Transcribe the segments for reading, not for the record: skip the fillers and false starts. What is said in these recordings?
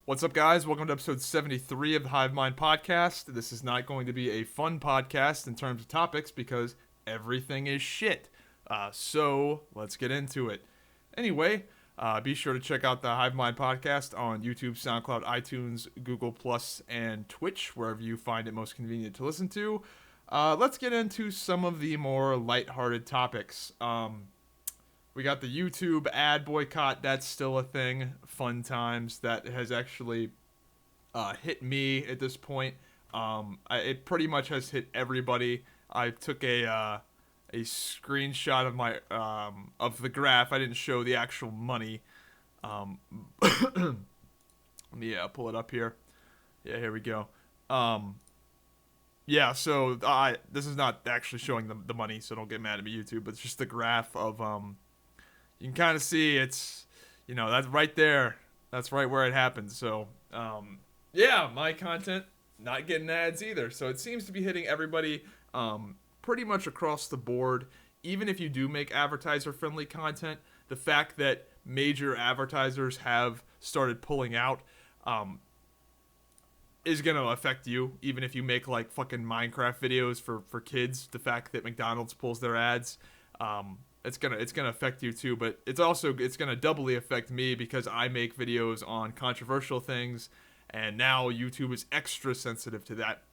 What's up, guys? Welcome to episode 73 of the Hive Mind podcast. This is not going to be a fun podcast in terms of topics because everything is shit. So let's get into it. Anyway, be sure to check out the Hive Mind podcast on YouTube, SoundCloud, iTunes, Google Plus, and Twitch, wherever you find it most convenient to listen to. Let's get into some of the more lighthearted topics. We got the YouTube ad boycott. That's still a thing. Fun times. That has actually hit me at this point. It pretty much has hit everybody. I took a screenshot of my of the graph. I didn't show the actual money. Let me pull it up here. Yeah, here we go. Yeah, so this is not actually showing the money, so don't get mad at me, YouTube. But it's just the graph of you can kind of see it's, that's right there. That's right where it happens. So, yeah, my content, not getting ads either. So it seems to be hitting everybody pretty much across the board. Even if you do make advertiser-friendly content, the fact that major advertisers have started pulling out is going to affect you. Even if you make, like, fucking Minecraft videos for kids, the fact that McDonald's pulls their ads, it's gonna affect you too, but it's gonna doubly affect me because I make videos on controversial things, and now YouTube is extra sensitive to that.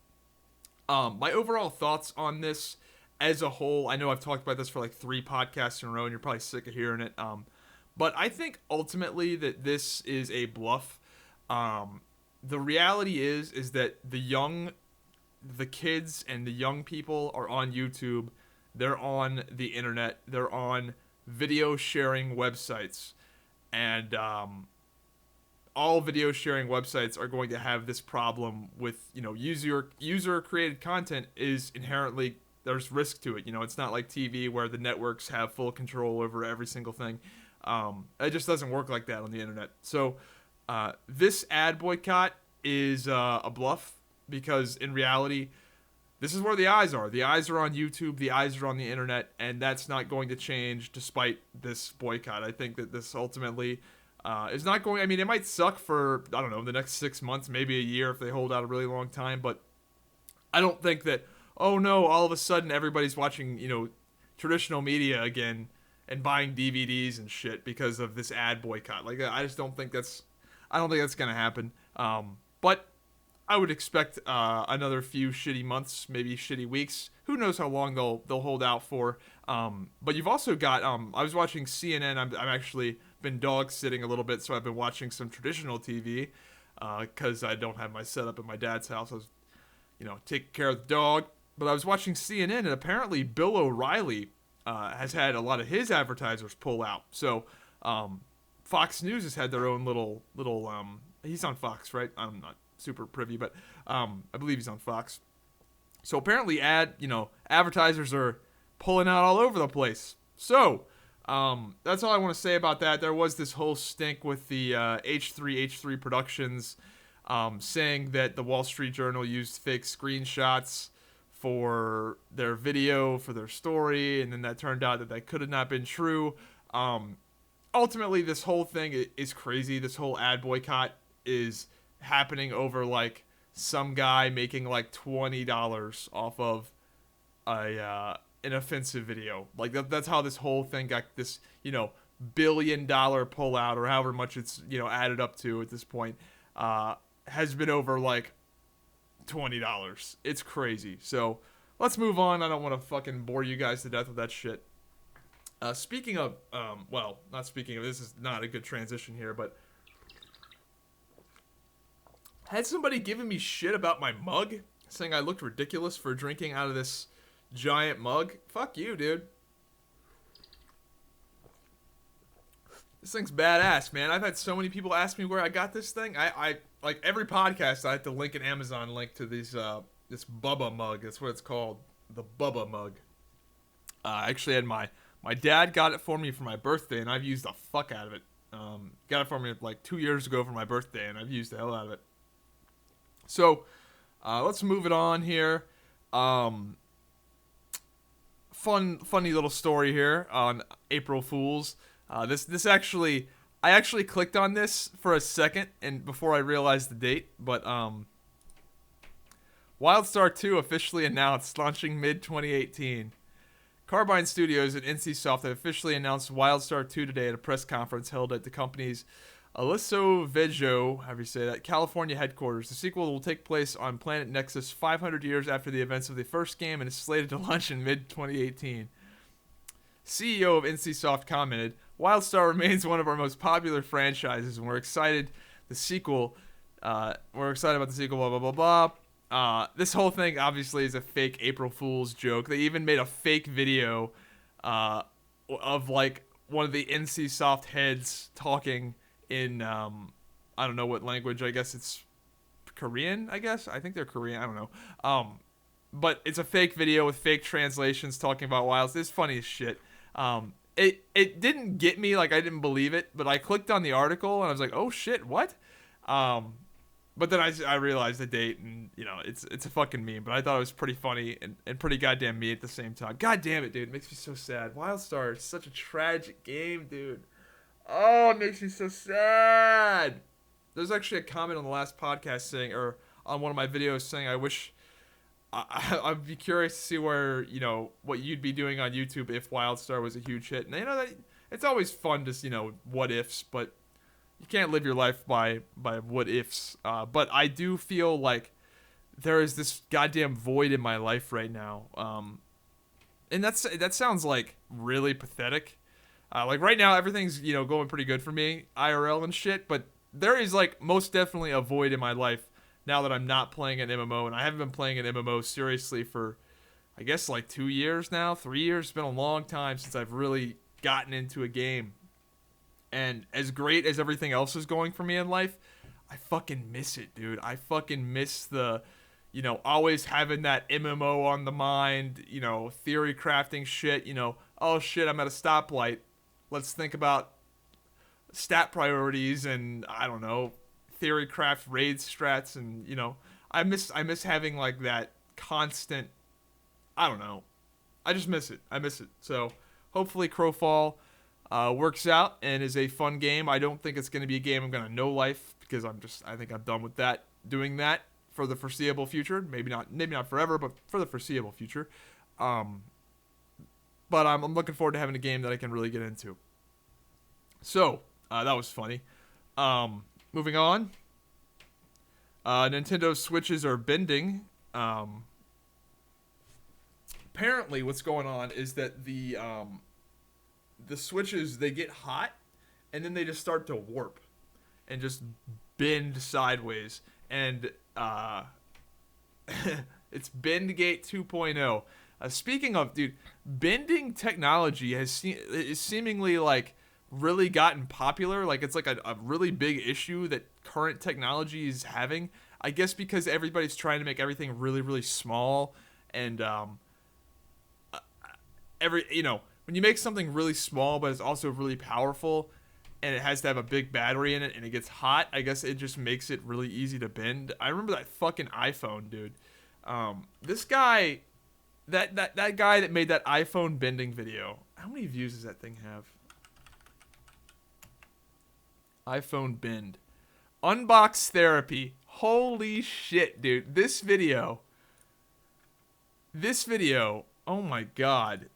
My overall thoughts on this as a whole, I know I've talked about this for like 3 podcasts in a row, and you're probably sick of hearing it. But I think ultimately that this is a bluff. The reality is that the kids and the young people are on YouTube. They're on the internet. They're on video sharing websites. And all video sharing websites are going to have this problem with, user created content is inherently, there's risk to it. It's not like TV where the networks have full control over every single thing. It just doesn't work like that on the internet. So this ad boycott is a bluff because in reality, this is where the eyes are. The eyes are on YouTube. The eyes are on the internet, and that's not going to change despite this boycott. I think that this ultimately is not going. I mean, it might suck for, I don't know, the next 6 months, maybe a year if they hold out a really long time. But I don't think that, oh no, all of a sudden everybody's watching, traditional media again and buying DVDs and shit because of this ad boycott. Like, I just don't think that's gonna happen. But I would expect another few shitty months, maybe shitty weeks. Who knows how long they'll hold out for. But you've also got, I was watching CNN. I'm actually been dog sitting a little bit, so I've been watching some traditional TV because I don't have my setup at my dad's house. I was, taking care of the dog. But I was watching CNN, and apparently Bill O'Reilly has had a lot of his advertisers pull out. So Fox News has had their own little he's on Fox, right? I'm not super privy, but I believe he's on Fox. So apparently advertisers are pulling out all over the place. So that's all I want to say about that. There was this whole stink with the H3 Productions saying that the Wall Street Journal used fake screenshots for their video, for their story, and then that turned out that could have not been true. Ultimately, this whole thing is crazy. This whole ad boycott is happening over like some guy making like $20 off of an offensive video. Like that's how this whole thing got this $1 billion pullout, or however much it's added up to at this point, has been over like $20. It's crazy. So let's move on. I don't want to fucking bore you guys to death with that shit. Speaking of, this is not a good transition here, but had somebody given me shit about my mug, saying I looked ridiculous for drinking out of this giant mug. Fuck you, dude. This thing's badass, man. I've had so many people ask me where I got this thing. I like every podcast I have to link an Amazon link to this Bubba mug. That's what it's called, the Bubba mug. I actually had my dad got it for me for my birthday, and I've used the fuck out of it. Got it for me like 2 years ago for my birthday, and I've used the hell out of it. So, let's move it on here. Funny little story here on April Fools. This actually, I actually clicked on this for a second and before I realized the date, but Wildstar 2 officially announced, launching mid-2018. Carbine Studios and NCSoft have officially announced Wildstar 2 today at a press conference held at the company's al-Assad, however you say that, California headquarters. The sequel will take place on Planet Nexus 500 years after the events of the first game and is slated to launch in mid-2018. CEO of NCSoft commented, Wildstar remains one of our most popular franchises, and we're excited about the sequel, blah, blah, blah, blah. This whole thing obviously is a fake April Fool's joke. They even made a fake video of like one of the NCSoft heads talking in I don't know what language. I guess it's Korean. I think they're Korean. I don't know. But it's a fake video with fake translations talking about Wilds. It's funny as shit. It didn't get me, like I didn't believe it, but I clicked on the article and I was like, oh shit, what? But then I realized the date, and you know it's a fucking meme. But I thought it was pretty funny and pretty goddamn me at the same time. God damn it, dude, it makes me so sad. Wildstar is such a tragic game, dude. Oh, it makes me so sad. There's actually a comment on the last podcast saying, or on one of my videos saying, I wish. I'd be curious to see where, you know, what you'd be doing on YouTube if Wildstar was a huge hit. And you know that it's always fun to, you know, what ifs, but you can't live your life by what ifs. But I do feel like there is this goddamn void in my life right now. And that sounds like really pathetic. Like right now everything's, you know, going pretty good for me, IRL and shit, but there is like most definitely a void in my life now that I'm not playing an MMO, and I haven't been playing an MMO seriously for, I guess, like 2 years now, 3 years. It's been a long time since I've really gotten into a game. And as great as everything else is going for me in life, I fucking miss it, dude. I fucking miss the, you know, always having that MMO on the mind, you know, theory crafting shit, you know, oh shit, I'm at a stoplight. Let's think about stat priorities and, I don't know, theory craft raid strats, and you know, I miss having like that constant, I don't know, I just miss it. So hopefully Crowfall works out and is a fun game. I don't think it's going to be a game I'm going to no life, because I think I'm done with that, doing that for the foreseeable future. Maybe not forever, but for the foreseeable future. But I'm looking forward to having a game that I can really get into. So that was funny. Moving on. Nintendo Switches are bending. Apparently what's going on is that the Switches, they get hot and then they just start to warp and just bend sideways. And it's Bendgate 2.0. Speaking of, dude, bending technology is seemingly like really gotten popular. Like it's like a really big issue that current technology is having, I guess, because everybody's trying to make everything really, really small. And you know, when you make something really small but it's also really powerful and it has to have a big battery in it and it gets hot, I guess it just makes it really easy to bend. I remember that fucking iPhone, dude. This guy, that guy that made that iPhone bending video, how many views does that thing have? iPhone bend. Unbox therapy. Holy shit, dude. This video, oh my god.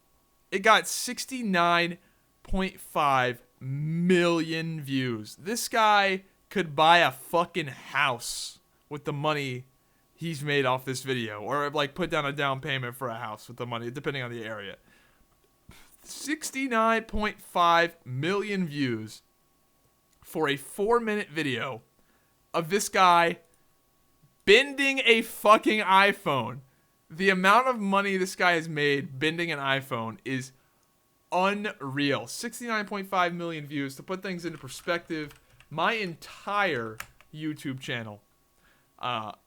It got 69.5 million views. This guy could buy a fucking house with the money he's made off this video. Or like put down a down payment for a house with the money, depending on the area. 69.5 million views for a 4-minute video of this guy bending a fucking iPhone. The amount of money this guy has made bending an iPhone is unreal. 69.5 million views. To put things into perspective, my entire YouTube channel,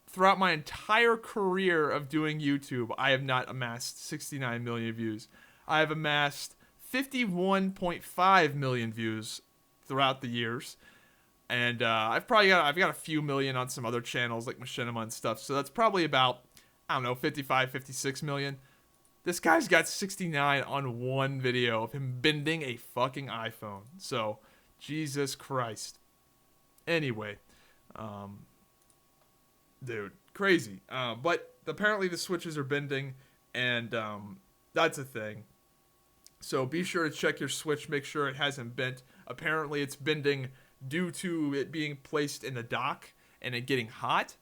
throughout my entire career of doing YouTube, I have not amassed 69 million views. I have amassed 51.5 million views throughout the years, and I've got a few million on some other channels like Machinima and stuff, so that's probably about, I don't know, 55, 56 million. This guy's got 69 on one video of him bending a fucking iPhone. So Jesus Christ. Anyway, dude, crazy. But apparently the switches are bending, and that's a thing. So be sure to check your switch, make sure it hasn't bent. Apparently it's bending due to it being placed in the dock and it getting hot.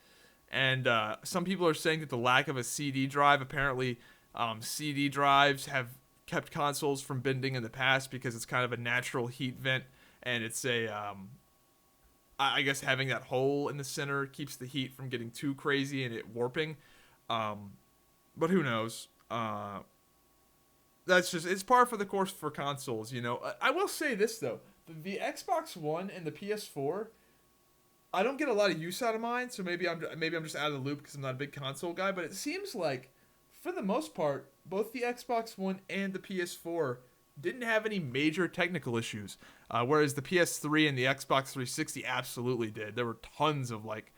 And some people are saying that the lack of a CD drive, apparently CD drives have kept consoles from bending in the past because it's kind of a natural heat vent, and it's I guess having that hole in the center keeps the heat from getting too crazy and it warping. But who knows? That's just, it's par for the course for consoles, you know. I will say this though, the Xbox One and the PS4, I don't get a lot of use out of mine, so maybe I'm just out of the loop because I'm not a big console guy. But it seems like, for the most part, both the Xbox One and the PS4 didn't have any major technical issues, whereas the PS3 and the Xbox 360 absolutely did. There were tons of like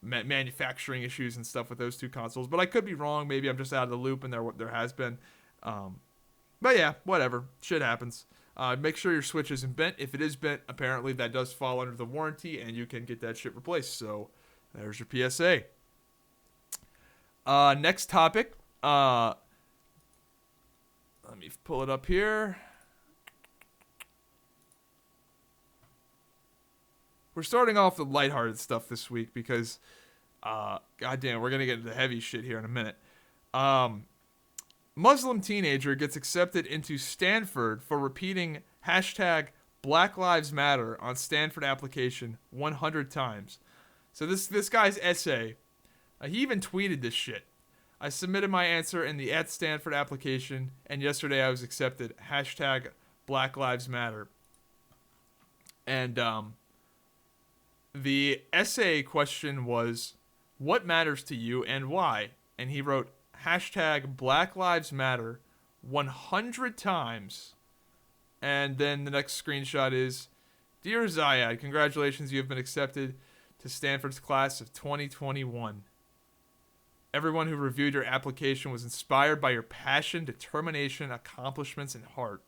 manufacturing issues and stuff with those two consoles, but I could be wrong. Maybe I'm just out of the loop, and there has been. But yeah, whatever. Shit happens. Make sure your Switch isn't bent. If it is bent, apparently that does fall under the warranty, and you can get that shit replaced. So there's your PSA. Next topic. Let me pull it up here. We're starting off the lighthearted stuff this week because, goddamn, we're going to get into the heavy shit here in a minute. Muslim teenager gets accepted into Stanford for repeating hashtag BlackLivesMatter on Stanford Application 100 times. So this guy's essay, he even tweeted this shit. I submitted my answer in the @Stanford Application, and yesterday I was accepted. Hashtag BlackLivesMatter. And the essay question was, what matters to you and why? And he wrote, hashtag Black Lives Matter 100 times. And then the next screenshot is, Dear Zayad, congratulations, you have been accepted to Stanford's class of 2021. Everyone who reviewed your application was inspired by your passion, determination, accomplishments, and heart.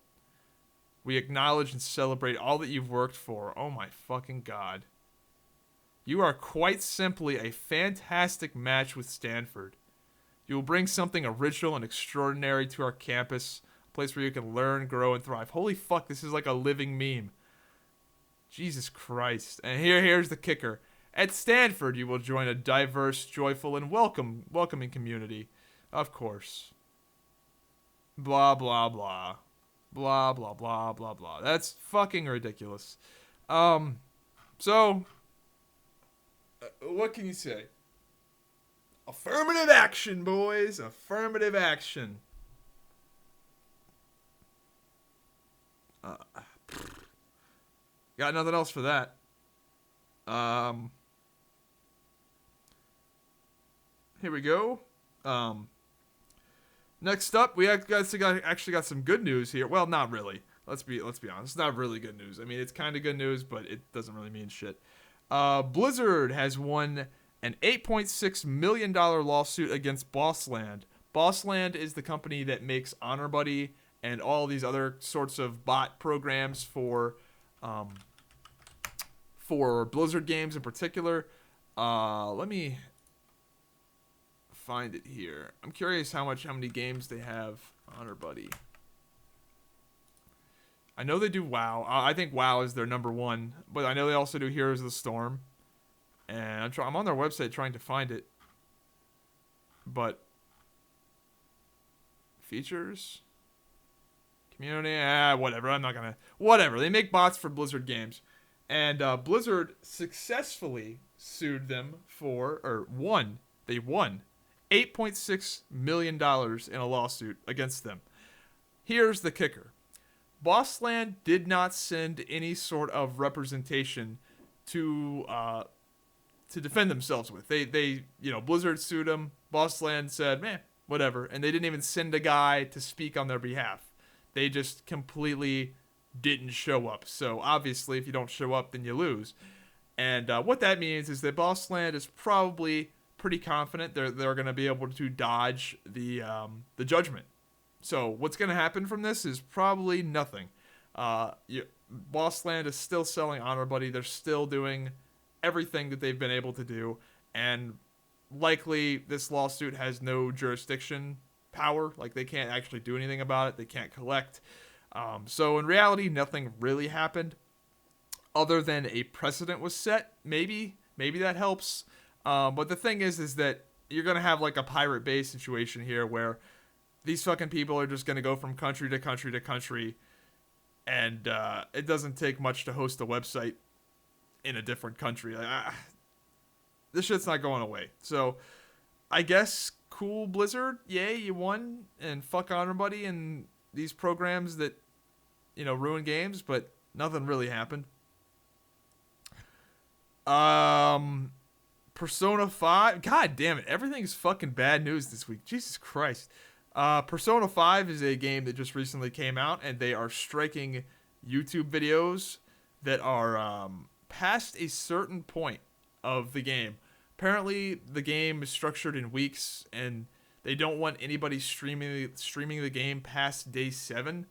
We acknowledge and celebrate all that you've worked for. Oh my fucking God. You are quite simply a fantastic match with Stanford. You will bring something original and extraordinary to our campus, a place where you can learn, grow, and thrive. Holy fuck, this is like a living meme. Jesus Christ. And here's the kicker. At Stanford, you will join a diverse, joyful, and welcoming community. Of course. Blah, blah, blah. Blah, blah, blah, blah, blah. That's fucking ridiculous. So, what can you say? Affirmative action, boys. Affirmative action. Got nothing else for that. Here we go. Next up, we actually got some good news here. Well, not really. Let's be honest. It's not really good news. I mean, it's kind of good news, but it doesn't really mean shit. Blizzard has won an $8.6 million lawsuit against Bossland. Bossland is the company that makes Honorbuddy and all these other sorts of bot programs for Blizzard games in particular. Let me find it here. I'm curious how many games they have. Honorbuddy. I know they do WoW. I think WoW is their number one, but I know they also do Heroes of the Storm. And I'm on their website trying to find it. But features, community, whatever. I'm not gonna. Whatever. They make bots for Blizzard games, and Blizzard successfully sued them won. They won $8.6 million in a lawsuit against them. Here's the kicker. Bossland did not send any sort of representation to defend themselves with. They Blizzard sued them. Bossland said, whatever. And they didn't even send a guy to speak on their behalf. They just completely didn't show up. So obviously, if you don't show up, then you lose. And what that means is that Bossland is probably pretty confident they're going to be able to dodge the judgment. So what's going to happen from this is probably nothing. Bossland is still selling Honorbuddy. They're still doing everything that they've been able to do, and likely this lawsuit has no jurisdiction power. Like, they can't actually do anything about it. They can't collect. So in reality, nothing really happened other than a precedent was set. Maybe that helps. But the thing is that you're going to have like a Pirate Bay situation here where these fucking people are just going to go from country to country to country, and it doesn't take much to host a website in a different country. This shit's not going away. So I guess cool, Blizzard, yay, you won, and fuck Honorbuddy and these programs that, you know, ruin games, but nothing really happened. Persona 5, god damn it, everything's fucking bad news this week. Jesus Christ. Persona 5 is a game that just recently came out, and they are striking YouTube videos that are past a certain point of the game. Apparently, the game is structured in weeks, and they don't want anybody streaming the game past day 7,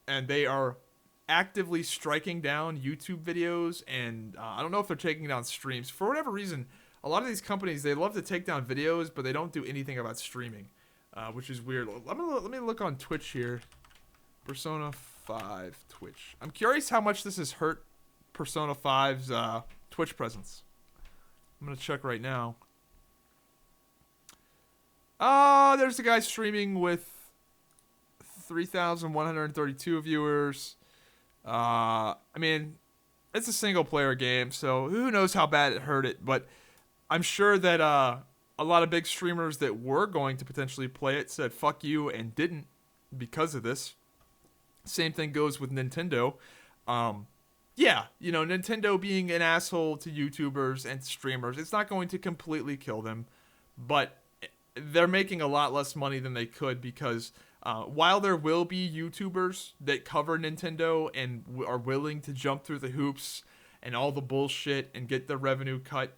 and they are actively striking down YouTube videos, and I don't know if they're taking down streams. For whatever reason, a lot of these companies, they love to take down videos, but they don't do anything about streaming, which is weird. Let me look on Twitch here. Persona 5 Twitch. I'm curious how much this has hurt Persona 5's Twitch presence. I'm going to check right now. There's a guy streaming with 3,132 viewers. I mean, it's a single player game, so who knows how bad it hurt it, but I'm sure that a lot of big streamers that were going to potentially play it said fuck you and didn't because of this. Same thing goes with Nintendo. Yeah, you know, Nintendo being an asshole to YouTubers and streamers, it's not going to completely kill them, but they're making a lot less money than they could because while there will be YouTubers that cover Nintendo and are willing to jump through the hoops and all the bullshit and get their revenue cut,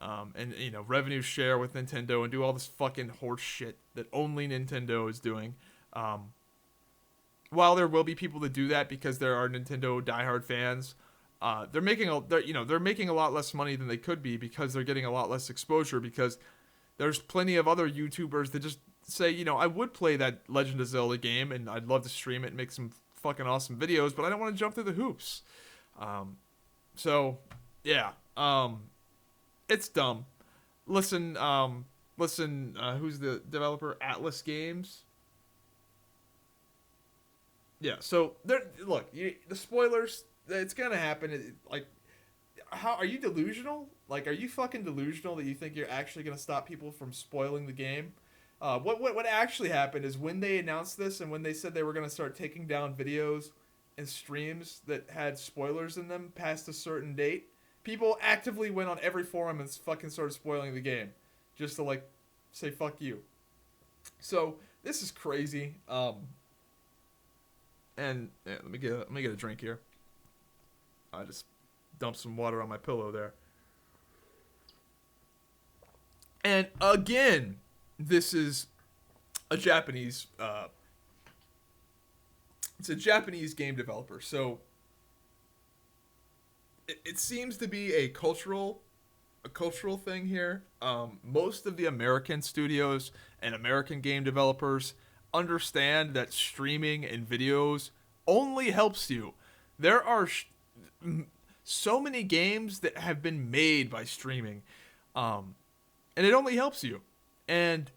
and, you know, revenue share with Nintendo and do all this fucking horse shit that only Nintendo is doing, while there will be people that do that because there are Nintendo diehard fans, they're making a lot less money than they could be because they're getting a lot less exposure, because there's plenty of other YouTubers that just say, you know, I would play that Legend of Zelda game and I'd love to stream it and make some fucking awesome videos, but I don't want to jump through the hoops. So yeah, it's dumb. Listen, who's the developer? Atlus Games. Yeah, so look, the spoilers, it's gonna happen. Like, how are you delusional? Like, are you fucking delusional that you think you're actually gonna stop people from spoiling the game? What actually happened is when they announced this and when they said they were gonna start taking down videos and streams that had spoilers in them past a certain date, people actively went on every forum and fucking started spoiling the game, just to like say fuck you. So this is crazy. And yeah, let me get a drink here. I just dumped some water on my pillow there. And again, this is a Japanese. It's a Japanese game developer, so it seems to be a cultural thing here. Most of the American studios and American game developers understand that streaming and videos only helps you. There are so many games that have been made by streaming, and it only helps you. And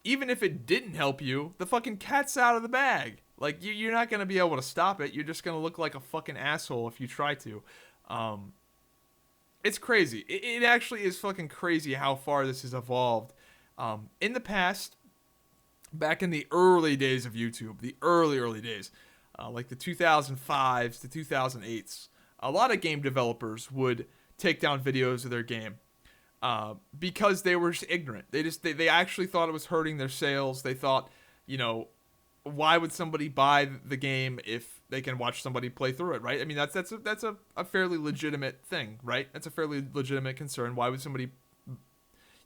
even if it didn't help you, the fucking cat's out of the bag. Like, you're not going to be able to stop it. You're just going to look like a fucking asshole if you try to. It's crazy. It actually is fucking crazy how far this has evolved. In the past, back in the early days of YouTube, the early days, like the 2005s to 2008s, a lot of game developers would take down videos of their game because they were just ignorant. They actually thought it was hurting their sales. They thought, you know, why would somebody buy the game if they can watch somebody play through it, right? I mean, that's a fairly legitimate thing, right? That's a fairly legitimate concern. Why would somebody,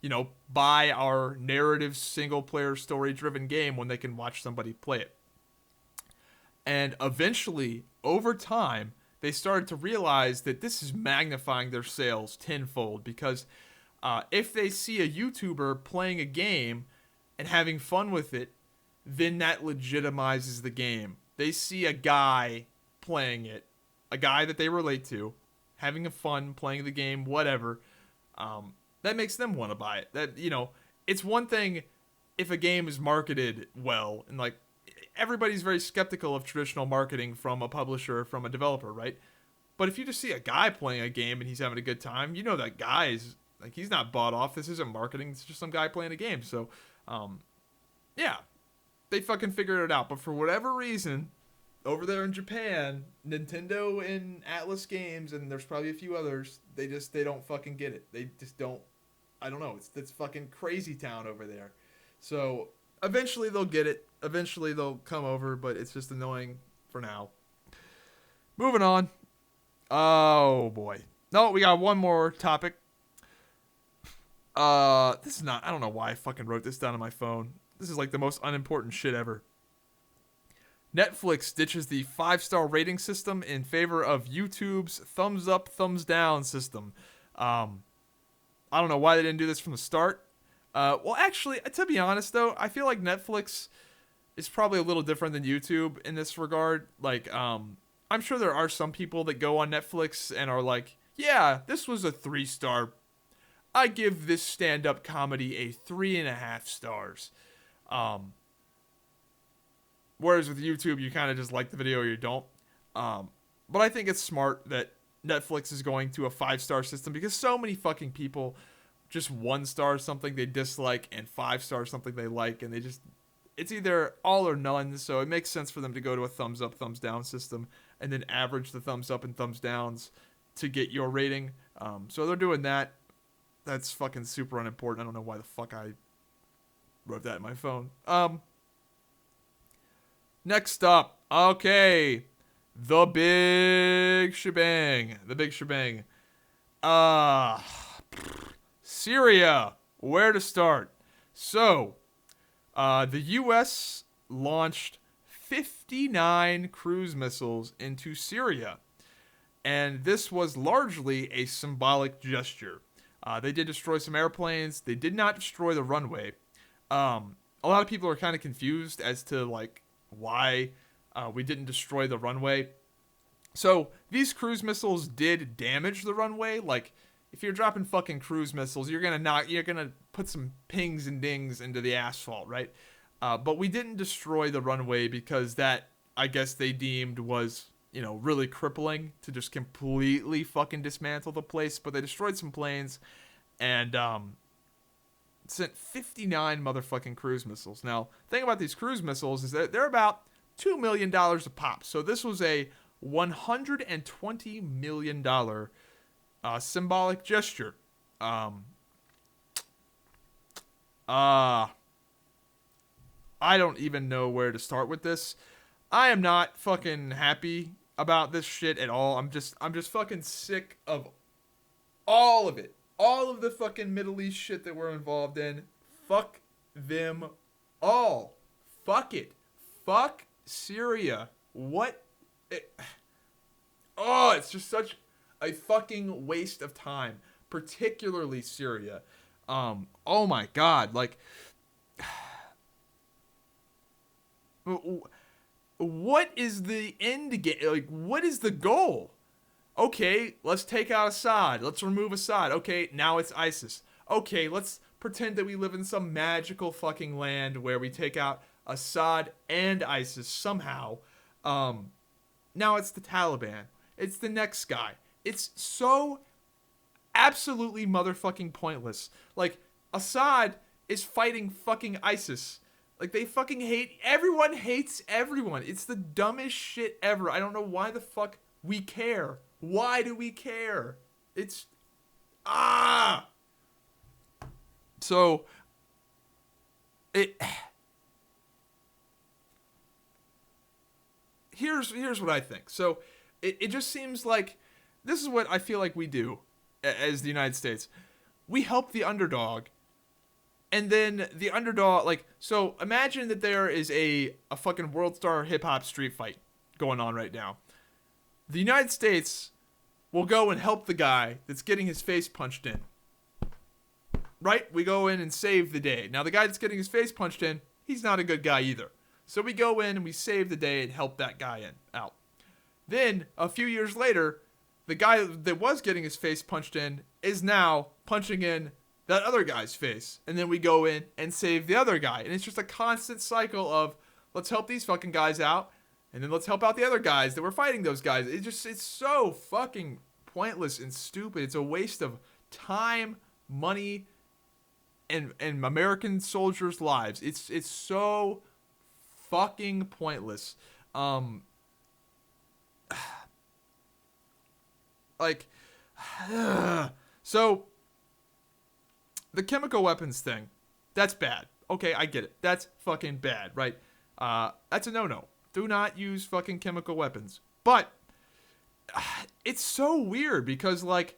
you know, buy our narrative single-player story-driven game when they can watch somebody play it? And eventually, over time, they started to realize that this is magnifying their sales tenfold because if they see a YouTuber playing a game and having fun with it, then that legitimizes the game. They see a guy playing it, a guy that they relate to, having a fun playing the game, whatever. That makes them want to buy it. That, you know, it's one thing if a game is marketed well, and like everybody's very skeptical of traditional marketing from a publisher, from a developer, right? But if you just see a guy playing a game and he's having a good time, you know that guy is like, he's not bought off. This isn't marketing. It's just some guy playing a game. So, yeah, they fucking figured it out. But for whatever reason, over there in Japan, Nintendo and Atlus Games, and there's probably a few others, they don't fucking get it. They just don't. I don't know. It's fucking crazy town over there. So eventually they'll get it. Eventually they'll come over, but it's just annoying for now. Moving on. Oh boy. No, we got one more topic. This is not. I don't know why I fucking wrote this down on my phone. This is like the most unimportant shit ever. Netflix ditches the 5-star rating system in favor of YouTube's thumbs up, thumbs down system. I don't know why they didn't do this from the start. Well, actually, to be honest, though, I feel like Netflix is probably a little different than YouTube in this regard. Like, I'm sure there are some people that go on Netflix and are like, yeah, this was a 3-star. I give this stand-up comedy a 3.5 stars. Whereas with YouTube, you kind of just like the video or you don't. But I think it's smart that Netflix is going to a 5-star system because so many fucking people just 1-star something they dislike and 5-star something they like, and it's either all or none. So it makes sense for them to go to a thumbs up, thumbs down system and then average the thumbs up and thumbs downs to get your rating. So they're doing that. That's fucking super unimportant. I don't know why the fuck I wrote that in my phone. Next up, okay, the big shebang. Syria, where to start? So, the U.S. launched 59 cruise missiles into Syria, and this was largely a symbolic gesture. They did destroy some airplanes. They did not destroy the runway. A lot of people are kind of confused as to, like, why we didn't destroy the runway. So these cruise missiles did damage the runway. Like, if you're dropping fucking cruise missiles, you're gonna put some pings and dings into the asphalt, right? But we didn't destroy the runway because that, I guess they deemed was, you know, really crippling to just completely fucking dismantle the place. But they destroyed some planes and sent 59 motherfucking cruise missiles. Now, the thing about these cruise missiles is that they're about $2 million a pop. So this was a $120 million symbolic gesture. I don't even know where to start with this. I am not fucking happy about this shit at all. I'm just fucking sick of all of it. All of the fucking Middle East shit that we're involved in. Fuck them all. Fuck it. Fuck Syria. What? It's just such a fucking waste of time. Particularly Syria. Oh my god. Like, what is the end game? Like, what is the goal? Okay, let's take out Assad. Let's remove Assad. Okay, now it's ISIS. Okay, let's pretend that we live in some magical fucking land where we take out Assad and ISIS somehow. Now it's the Taliban. It's the next guy. It's so absolutely motherfucking pointless. Like, Assad is fighting fucking ISIS. Like, they fucking hate... Everyone hates everyone. It's the dumbest shit ever. I don't know why the fuck we care. Why do we care? It's... So... Here's what I think. So, it just seems like... This is what I feel like we do as the United States. We help the underdog. And then the underdog... Like, so imagine that there is a fucking Worldstar hip-hop street fight. going on right now. The United States will go and help the guy that's getting his face punched in. Right? We go in and save the day. Now, the guy that's getting his face punched in, he's not a good guy either. So we go in and we save the day and help that guy out. Then, a few years later, the guy that was getting his face punched in is now punching in that other guy's face. And then we go in and save the other guy. And it's just a constant cycle of, let's help these fucking guys out. And then let's help out the other guys that were fighting those guys. It's so fucking pointless and stupid. It's a waste of time, money, and American soldiers' lives. It's so fucking pointless. So the chemical weapons thing, that's bad. Okay, I get it. That's fucking bad, right? That's a no-no. Do not use fucking chemical weapons. But it's so weird because, like,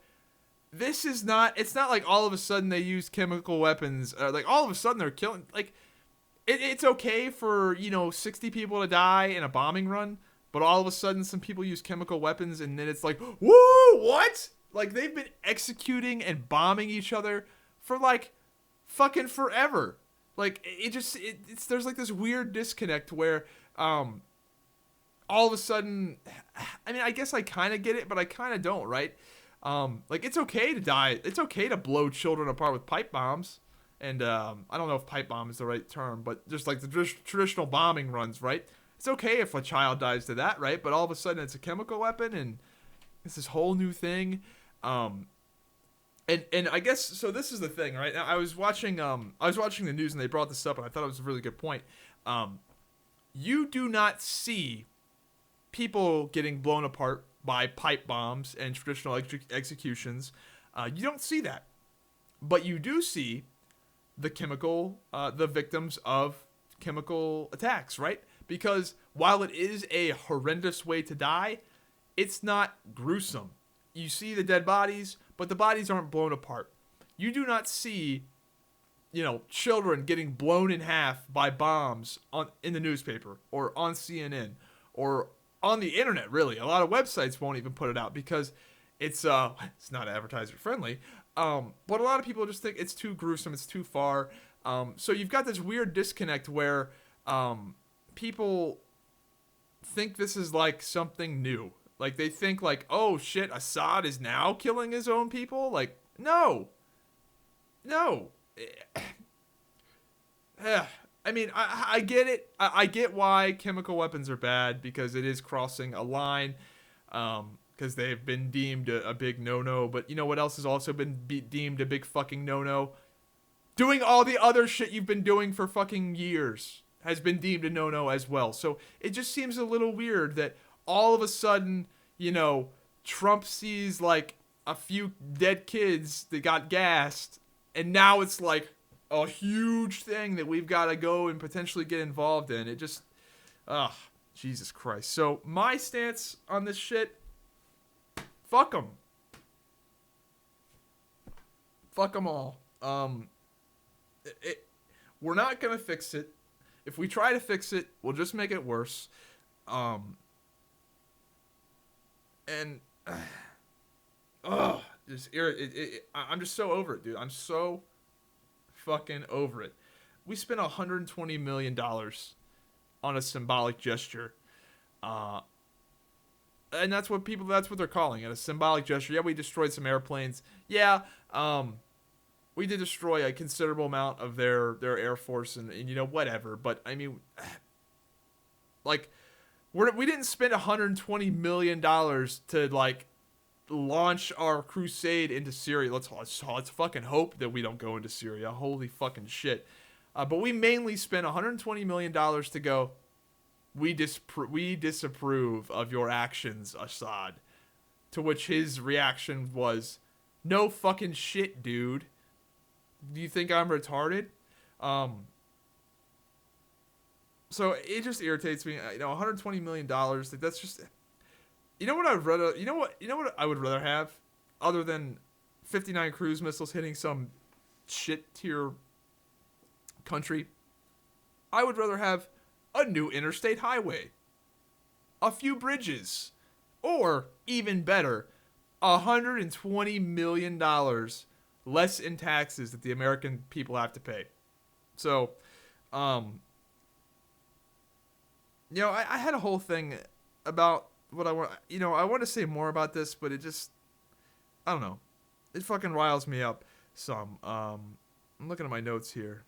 this is not, it's not like all of a sudden they use chemical weapons. Like, all of a sudden they're killing, like, it's okay for, 60 people to die in a bombing run, but all of a sudden some people use chemical weapons and then it's like, woo, what? Like, they've been executing and bombing each other for, like, fucking forever. Like, there's like this weird disconnect where, all of a sudden, I mean, I guess I kind of get it, but I kind of don't, right? Like, it's okay to die. It's okay to blow children apart with pipe bombs. And, I don't know if pipe bomb is the right term, but just like the traditional bombing runs, right? It's okay if a child dies to that, right? But all of a sudden it's a chemical weapon and it's this whole new thing. And I guess, so this is the thing, right? Now, I was watching the news and they brought this up and I thought it was a really good point. You do not see people getting blown apart by pipe bombs and traditional executions. You don't see that. But you do see the victims of chemical attacks, right? Because while it is a horrendous way to die, it's not gruesome. You see the dead bodies, but the bodies aren't blown apart. You do not see, children getting blown in half by bombs in the newspaper or on CNN or on the internet, really. A lot of websites won't even put it out because it's not advertiser friendly. But a lot of people just think it's too gruesome, it's too far. So you've got this weird disconnect where people think this is like something new. Like, they think like, oh shit, Assad is now killing his own people? Like, no. I mean, I get it. I get why chemical weapons are bad, because it is crossing a line, because they've been deemed a big no-no. But you know what else has also been deemed a big fucking no-no? Doing all the other shit you've been doing for fucking years has been deemed a no-no as well. So it just seems a little weird that all of a sudden, Trump sees like a few dead kids that got gassed, and now it's like a huge thing that we've got to go and potentially get involved in. It just, Jesus Christ. So my stance on this shit, fuck them. Fuck them all. We're not going to fix it. If we try to fix it, we'll just make it worse. I'm just so over it, dude. I'm so fucking over it. We spent $120 million on a symbolic gesture. And that's what they're calling it, a symbolic gesture. Yeah, we destroyed some airplanes. Yeah, we did destroy a considerable amount of their air force and whatever. But I mean, like, we didn't spend $120 million to like launch our crusade into Syria. Let's fucking hope that we don't go into Syria. Holy fucking shit. But we mainly spent $120 million to go, we disapprove of your actions, Assad. To which his reaction was, no fucking shit, dude. Do you think I'm retarded? So it just irritates me. $120 million. That's just, what I'd rather, what I would rather have, other than 59 cruise missiles hitting some shit tier country. I would rather have a new interstate highway. a few bridges, or even better, $120 million less in taxes that the American people have to pay. So, um, I had a whole thing about what I want. I want to say more about this, but it just, I don't know. It fucking riles me up some. I'm looking at my notes here.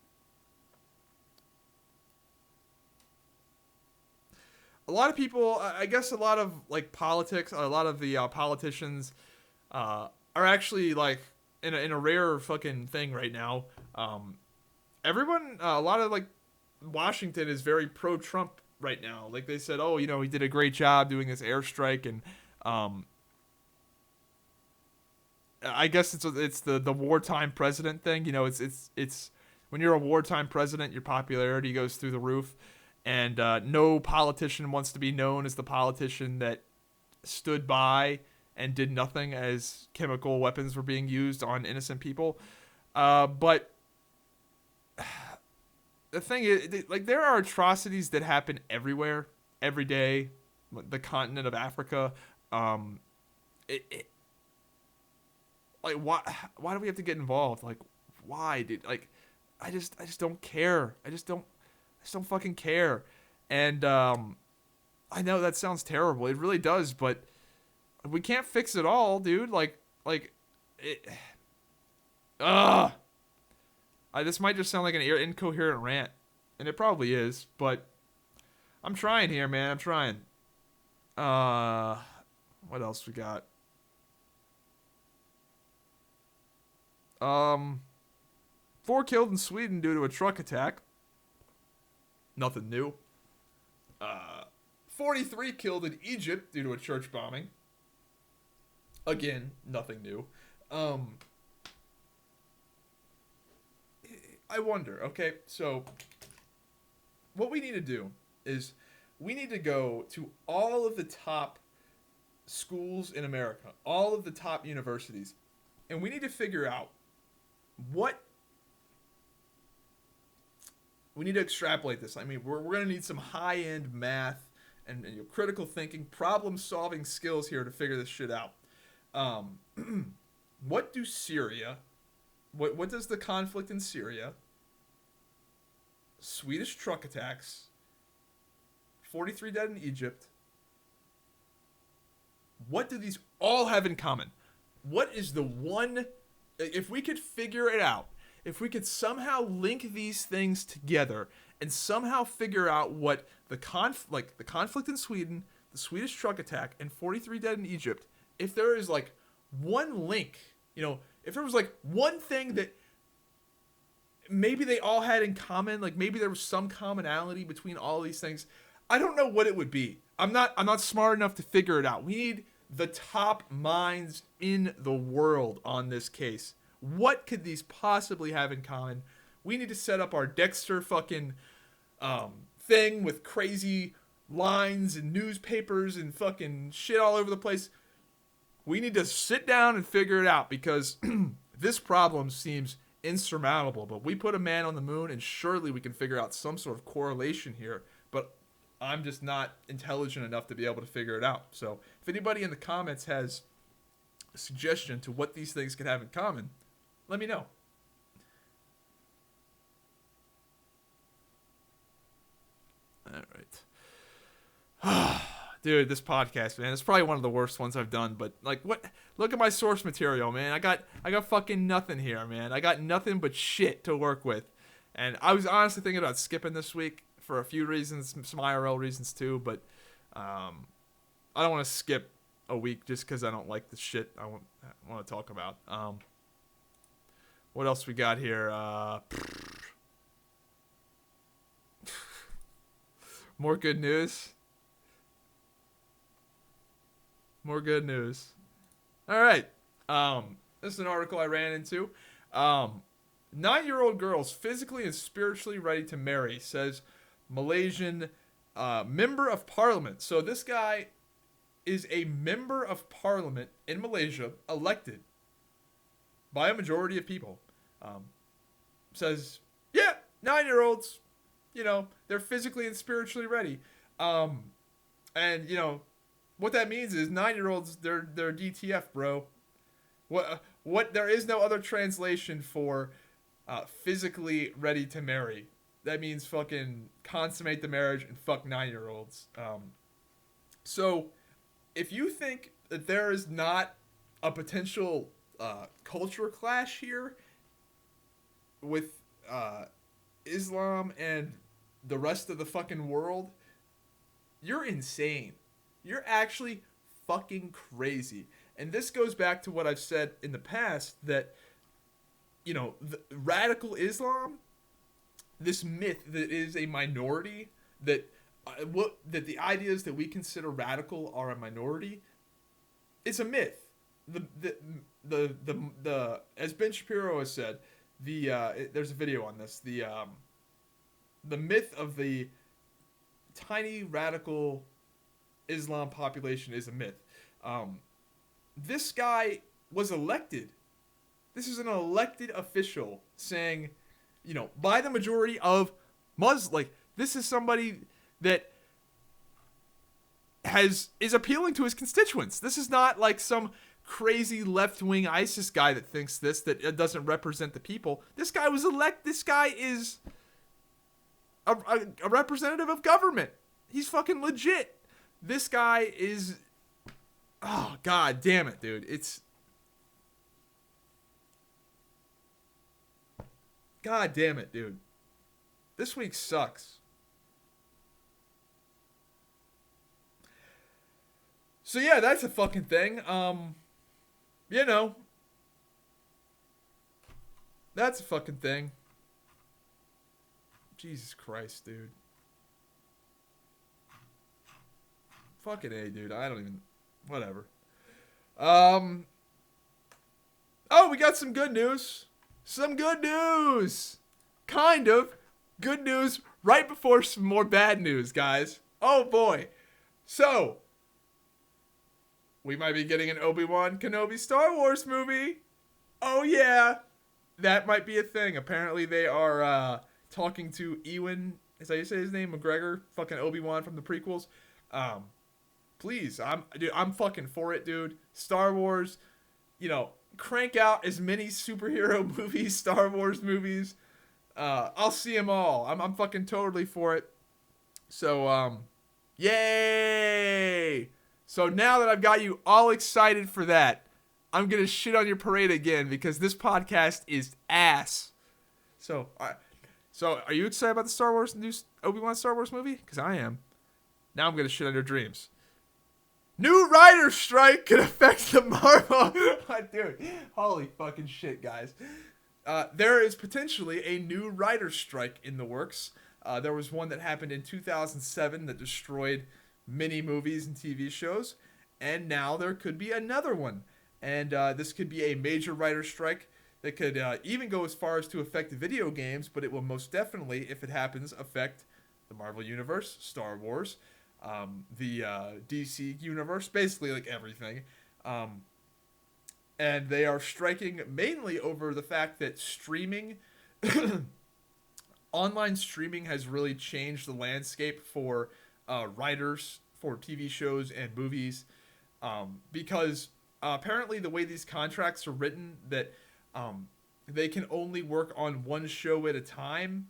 A lot of people, I guess, a lot of like politics, a lot of the politicians are actually like in a rare fucking thing right now. Everyone, a lot of like Washington is very pro-Trump right now. Like they said, oh, he did a great job doing this airstrike, and I guess it's the wartime president thing. It's when you're a wartime president, your popularity goes through the roof, and no politician wants to be known as the politician that stood by and did nothing as chemical weapons were being used on innocent people. But the thing is, like, there are atrocities that happen everywhere, every day. The continent of Africa. Like, why do we have to get involved? Like, why, dude? Like, I just don't care. I just don't fucking care. And I know that sounds terrible. It really does, but we can't fix it all, dude. Like it. This might just sound like an incoherent rant, and it probably is, but I'm trying here, man. I'm trying. What else we got? 4 killed in Sweden due to a truck attack. Nothing new. 43 killed in Egypt due to a church bombing. Again, nothing new. I wonder, okay, so what we need to do is we need to go to all of the top schools in America, all of the top universities, and we need to figure out what we need to extrapolate this. I mean, we're going to need some high-end math and critical thinking, problem-solving skills here to figure this shit out. What do Syria... What does the conflict in Syria, Swedish truck attacks, 43 dead in Egypt, what do these all have in common? What is the one... If we could figure it out, if we could somehow link these things together and somehow figure out what the conflict in Sweden, the Swedish truck attack, and 43 dead in Egypt, if there is like one link, if there was like one thing that maybe they all had in common, like maybe there was some commonality between all these things, I don't know what it would be. I'm not smart enough to figure it out. We need the top minds in the world on this case. What could these possibly have in common? We need to set up our Dexter fucking thing with crazy lines and newspapers and fucking shit all over the place. We need to sit down and figure it out, because this problem seems insurmountable. But we put a man on the moon, and surely we can figure out some sort of correlation here. But I'm just not intelligent enough to be able to figure it out. So if anybody in the comments has a suggestion to what these things could have in common, let me know. All right. Dude, this podcast, man, it's probably one of the worst ones I've done, but like, what? Look at my source material, man. I got fucking nothing here, man. I got nothing but shit to work with. And I was honestly thinking about skipping this week for a few reasons, some IRL reasons too, but I don't want to skip a week just because I don't like the shit I want to talk about. What else we got here? More good news. More good news. All right. This is an article I ran into. 9-year-old girls physically and spiritually ready to marry, says Malaysian member of parliament. So this guy is a member of parliament in Malaysia, elected by a majority of people. Says, yeah, 9-year-olds, they're physically and spiritually ready. And what that means is 9-year-olds, they're DTF, bro. What there is no other translation for physically ready to marry. That means fucking consummate the marriage and fuck 9-year-olds. So if you think that there is not a potential culture clash here with Islam and the rest of the fucking world, you're insane. You're actually fucking crazy. And this goes back to what I've said in the past, that the radical Islam, this myth that is a minority, that that the ideas that we consider radical are a minority, it's a myth. The as Ben Shapiro has said, there's a video on this, the myth of the tiny radical Islam population is a myth. This guy was elected. This is an elected official saying, by the majority of Muslims. Like, this is somebody that is appealing to his constituents. This is not like some crazy left-wing ISIS guy that thinks that doesn't represent the people. This guy was elected. This guy is a representative of government. He's fucking legit. This guy is... Oh, god damn it, dude. It's... God damn it, dude. This week sucks. So yeah, that's a fucking thing. That's a fucking thing. Jesus Christ, dude. Fucking A, dude. I don't even... Whatever. Oh, we got some good news. Some good news. Kind of. Good news right before some more bad news, guys. Oh, boy. So, we might be getting an Obi-Wan Kenobi Star Wars movie. Oh, yeah. That might be a thing. Apparently, they are talking to Ewan. Is that how you say his name? McGregor? Fucking Obi-Wan from the prequels. Please, I'm fucking for it, dude. Star Wars, crank out as many superhero movies, Star Wars movies. I'll see them all. I'm fucking totally for it. So, yay! So now that I've got you all excited for that, I'm gonna shit on your parade again because this podcast is ass. So are you excited about the new Obi-Wan Star Wars movie? Because I am. Now I'm gonna shit on your dreams. New writer's strike could affect the Marvel... Dude, holy fucking shit, guys. There is potentially a new writer's strike in the works. There was one that happened in 2007 that destroyed many movies and TV shows. And now there could be another one. And this could be a major writer's strike that could even go as far as to affect video games. But it will most definitely, if it happens, affect the Marvel Universe, Star Wars, the DC universe, basically like everything. And they are striking mainly over the fact that streaming, online streaming has really changed the landscape for writers for TV shows and movies, because apparently the way these contracts are written, that they can only work on one show at a time.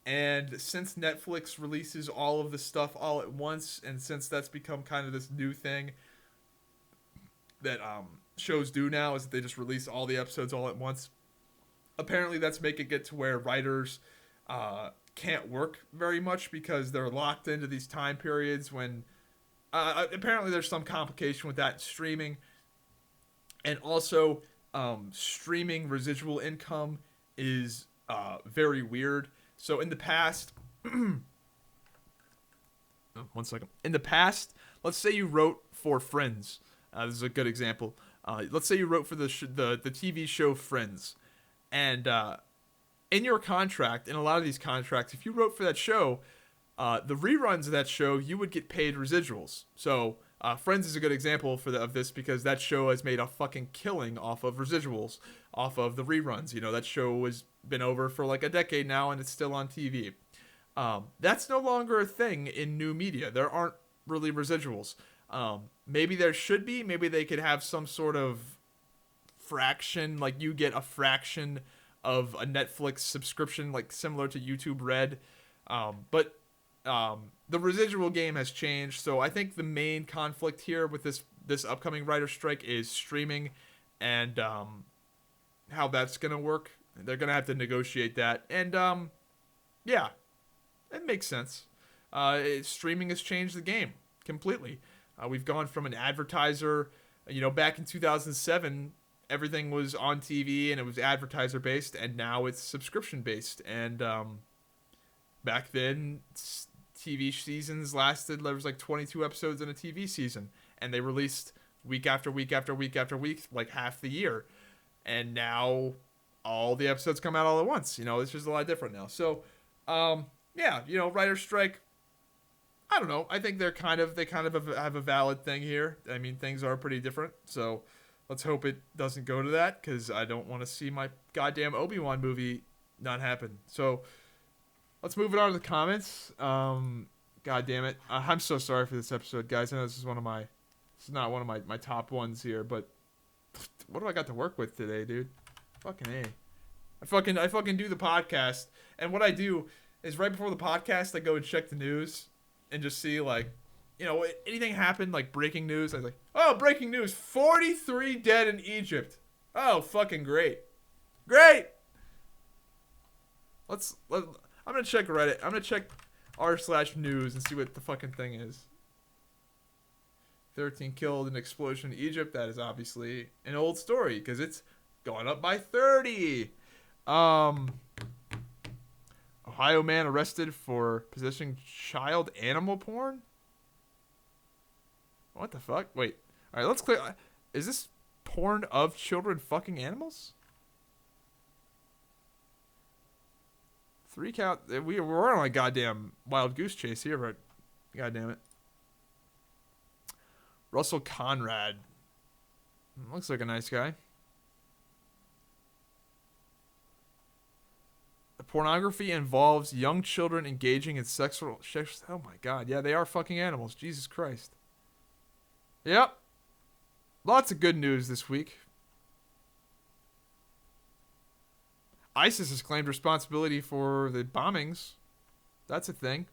And since Netflix releases all of the stuff all at once, and since that's become kind of this new thing that shows do now, is that they just release all the episodes all at once, apparently that's making it to where writers can't work very much because they're locked into these time periods when apparently there's some complication with that streaming. And also streaming residual income is very weird. So in the past, one second. In the past, let's say you wrote for Friends. This is a good example. Let's say you wrote for the TV show Friends, and in your contract, in a lot of these contracts, if you wrote for that show, the reruns of that show, you would get paid residuals. So Friends is a good example of this because that show has made a fucking killing off of residuals, off of the reruns. That show has been over for like a decade now and it's still on TV. That's no longer a thing in new media. There aren't really residuals. Maybe there should be. Maybe they could have some sort of fraction, like you get a fraction of a Netflix subscription, like similar to YouTube Red. But the residual game has changed, so I think the main conflict here with this upcoming writer strike is streaming, and how that's gonna work. They're gonna have to negotiate that, and yeah, it makes sense. Streaming has changed the game completely. We've gone from an advertiser, back in 2007, everything was on TV and it was advertiser based, and now it's subscription based. And back then, TV seasons lasted, there was like 22 episodes in a TV season, and they released week after week after week after week, like half the year. And now all the episodes come out all at once. It's just a lot different now. So, yeah, writer's strike, I don't know. I think they kind of have a valid thing here. I mean, things are pretty different. So let's hope it doesn't go to that, because I don't want to see my goddamn Obi-Wan movie not happen. So let's move it on to the comments. God damn it. I'm so sorry for this episode, guys. I know this is not one of my top ones here, but what do I got to work with today, dude? Fucking A. I fucking do the podcast, and what I do is right before the podcast, I go and check the news and just see, like, anything happened, like breaking news. I was like, oh, breaking news, 43 dead in Egypt. Oh, fucking great. Great. I'm going to check Reddit. I'm going to check r/news and see what the fucking thing is. 13 killed in explosion in Egypt. That is obviously an old story, because it's gone up by 30. Ohio man arrested for possessing child animal porn? What the fuck? Wait. All right, let's clear. Is this porn of children fucking animals? 3 count. We're on a goddamn wild goose chase here, but goddamn it. Russell Conrad. Looks like a nice guy. Pornography involves young children engaging in sexual. Oh my god. Yeah, they are fucking animals. Jesus Christ. Yep. Lots of good news this week. ISIS has claimed responsibility for the bombings. That's a thing.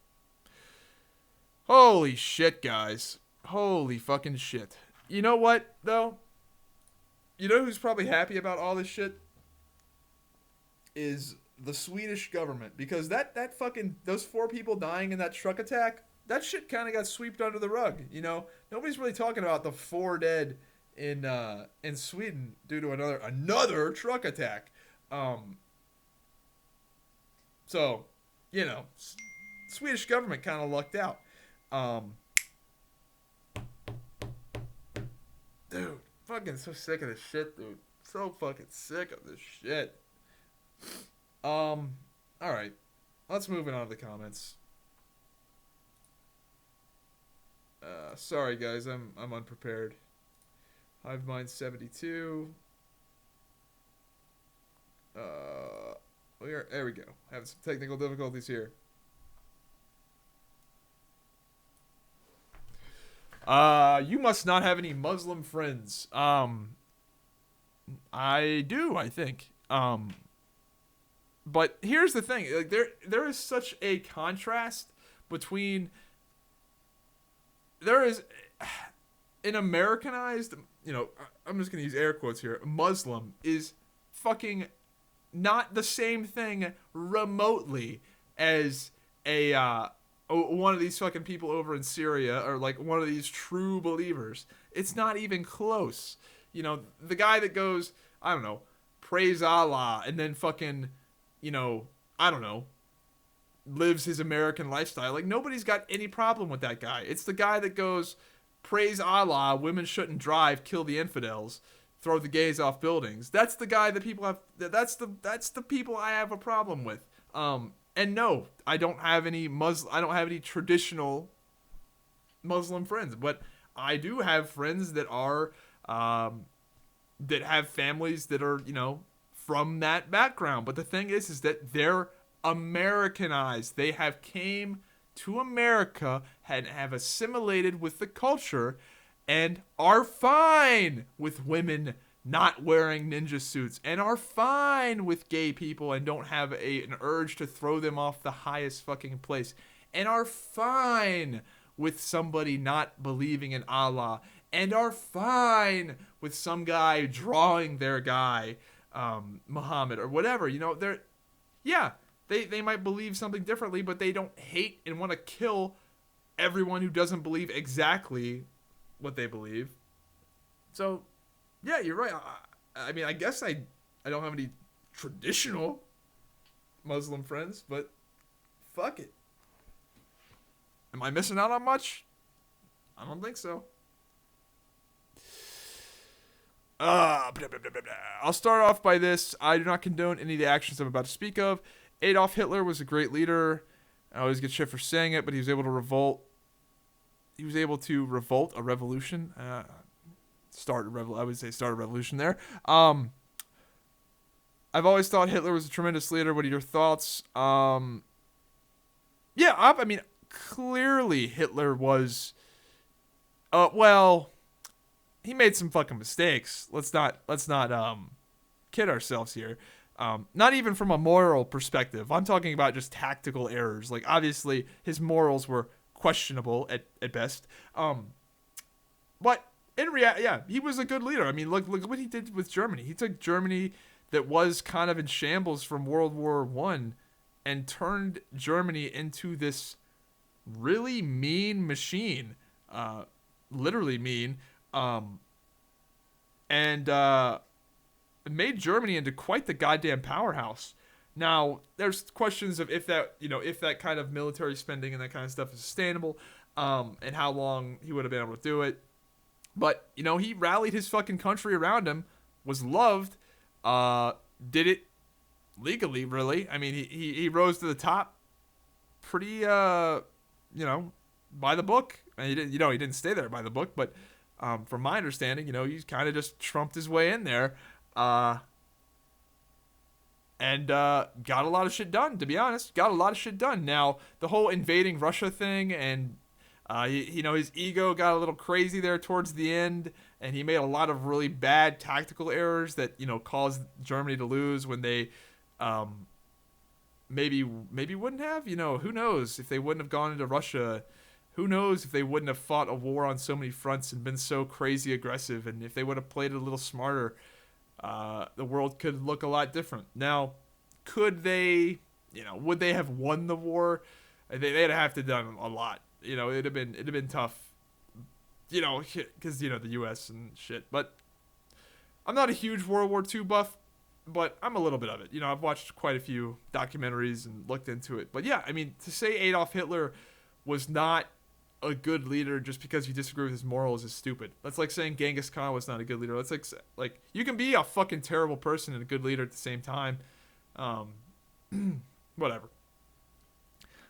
Holy shit, guys. Holy fucking shit. You know what, though? You know who's probably happy about all this shit? Is the Swedish government. Because that fucking, those 4 people dying in that truck attack, that shit kind of got swept under the rug. Nobody's really talking about the 4 dead in Sweden due to another truck attack. So, Swedish government kind of lucked out. Dude, fucking so sick of this shit, dude. So fucking sick of this shit. Alright. Let's move on to the comments. Sorry guys, I'm unprepared. Hive Mind 72. There we go. Having some technical difficulties here. You must not have any Muslim friends. I do, I think. But here's the thing. Like, there is such a contrast between... There is an Americanized, I'm just going to use air quotes here, Muslim is fucking not the same thing remotely as one of these fucking people over in Syria, or like one of these true believers. It's not even close. The guy that goes, I don't know, praise Allah, and then fucking, I don't know, lives his American lifestyle. Like, nobody's got any problem with that guy. It's the guy that goes, praise Allah, women shouldn't drive, kill the infidels, throw the gays off buildings. That's the guy that people have. That's the people I have a problem with. And no, I don't have any traditional Muslim friends, but I do have friends that are that have families that are, from that background. But the thing is that they're Americanized. They have came to America and have assimilated with the culture and are fine with women not wearing ninja suits and are fine with gay people and don't have an urge to throw them off the highest fucking place and are fine with somebody not believing in Allah and are fine with some guy drawing their guy, Muhammad or whatever. You know, they might believe something differently, but they don't hate and want to kill everyone who doesn't believe exactly what they believe. So, yeah, you're right. I mean, I guess I don't have any traditional Muslim friends, but fuck it. Am I missing out on much? I don't think so. I'll start off by this. I do not condone any of the actions I'm about to speak of. Adolf Hitler was a great leader. I always get shit for saying it, but he was able to revolt. He was able to revolt a revolution. Start a revolution there. I've always thought Hitler was a tremendous leader. What are your thoughts? I mean, clearly Hitler was. He made some fucking mistakes. Let's not kid ourselves here. Not even from a moral perspective. I'm talking about just tactical errors. Like, obviously, his morals were questionable at best. But in reality, yeah, he was a good leader. I mean, look what he did with Germany. He took Germany that was kind of in shambles from World War I and turned Germany into this really mean machine. Literally mean. And made Germany into quite the goddamn powerhouse. Now, there's questions of if that kind of military spending and that kind of stuff is sustainable, and how long he would have been able to do it. But, he rallied his fucking country around him, was loved, did it legally, really. I mean, he rose to the top pretty, by the book. And he didn't stay there by the book, but from my understanding, he kind of just trumped his way in there. And got a lot of shit done, to be honest. Got a lot of shit done. Now, the whole invading Russia thing and, his ego got a little crazy there towards the end, and he made a lot of really bad tactical errors that, caused Germany to lose when they maybe wouldn't have. Who knows if they wouldn't have gone into Russia. Who knows if they wouldn't have fought a war on so many fronts and been so crazy aggressive, and if they would have played it a little smarter. The world could look a lot different. Now, could they, would they have won the war? They'd have to done a lot. It'd have been tough. Because the U.S. and shit. But I'm not a huge World War II buff, but I'm a little bit of it. I've watched quite a few documentaries and looked into it. But yeah, I mean, to say Adolf Hitler was not a good leader just because you disagree with his morals is stupid. That's like saying Genghis Khan was not a good leader. That's like you can be a fucking terrible person and a good leader at the same time. Whatever.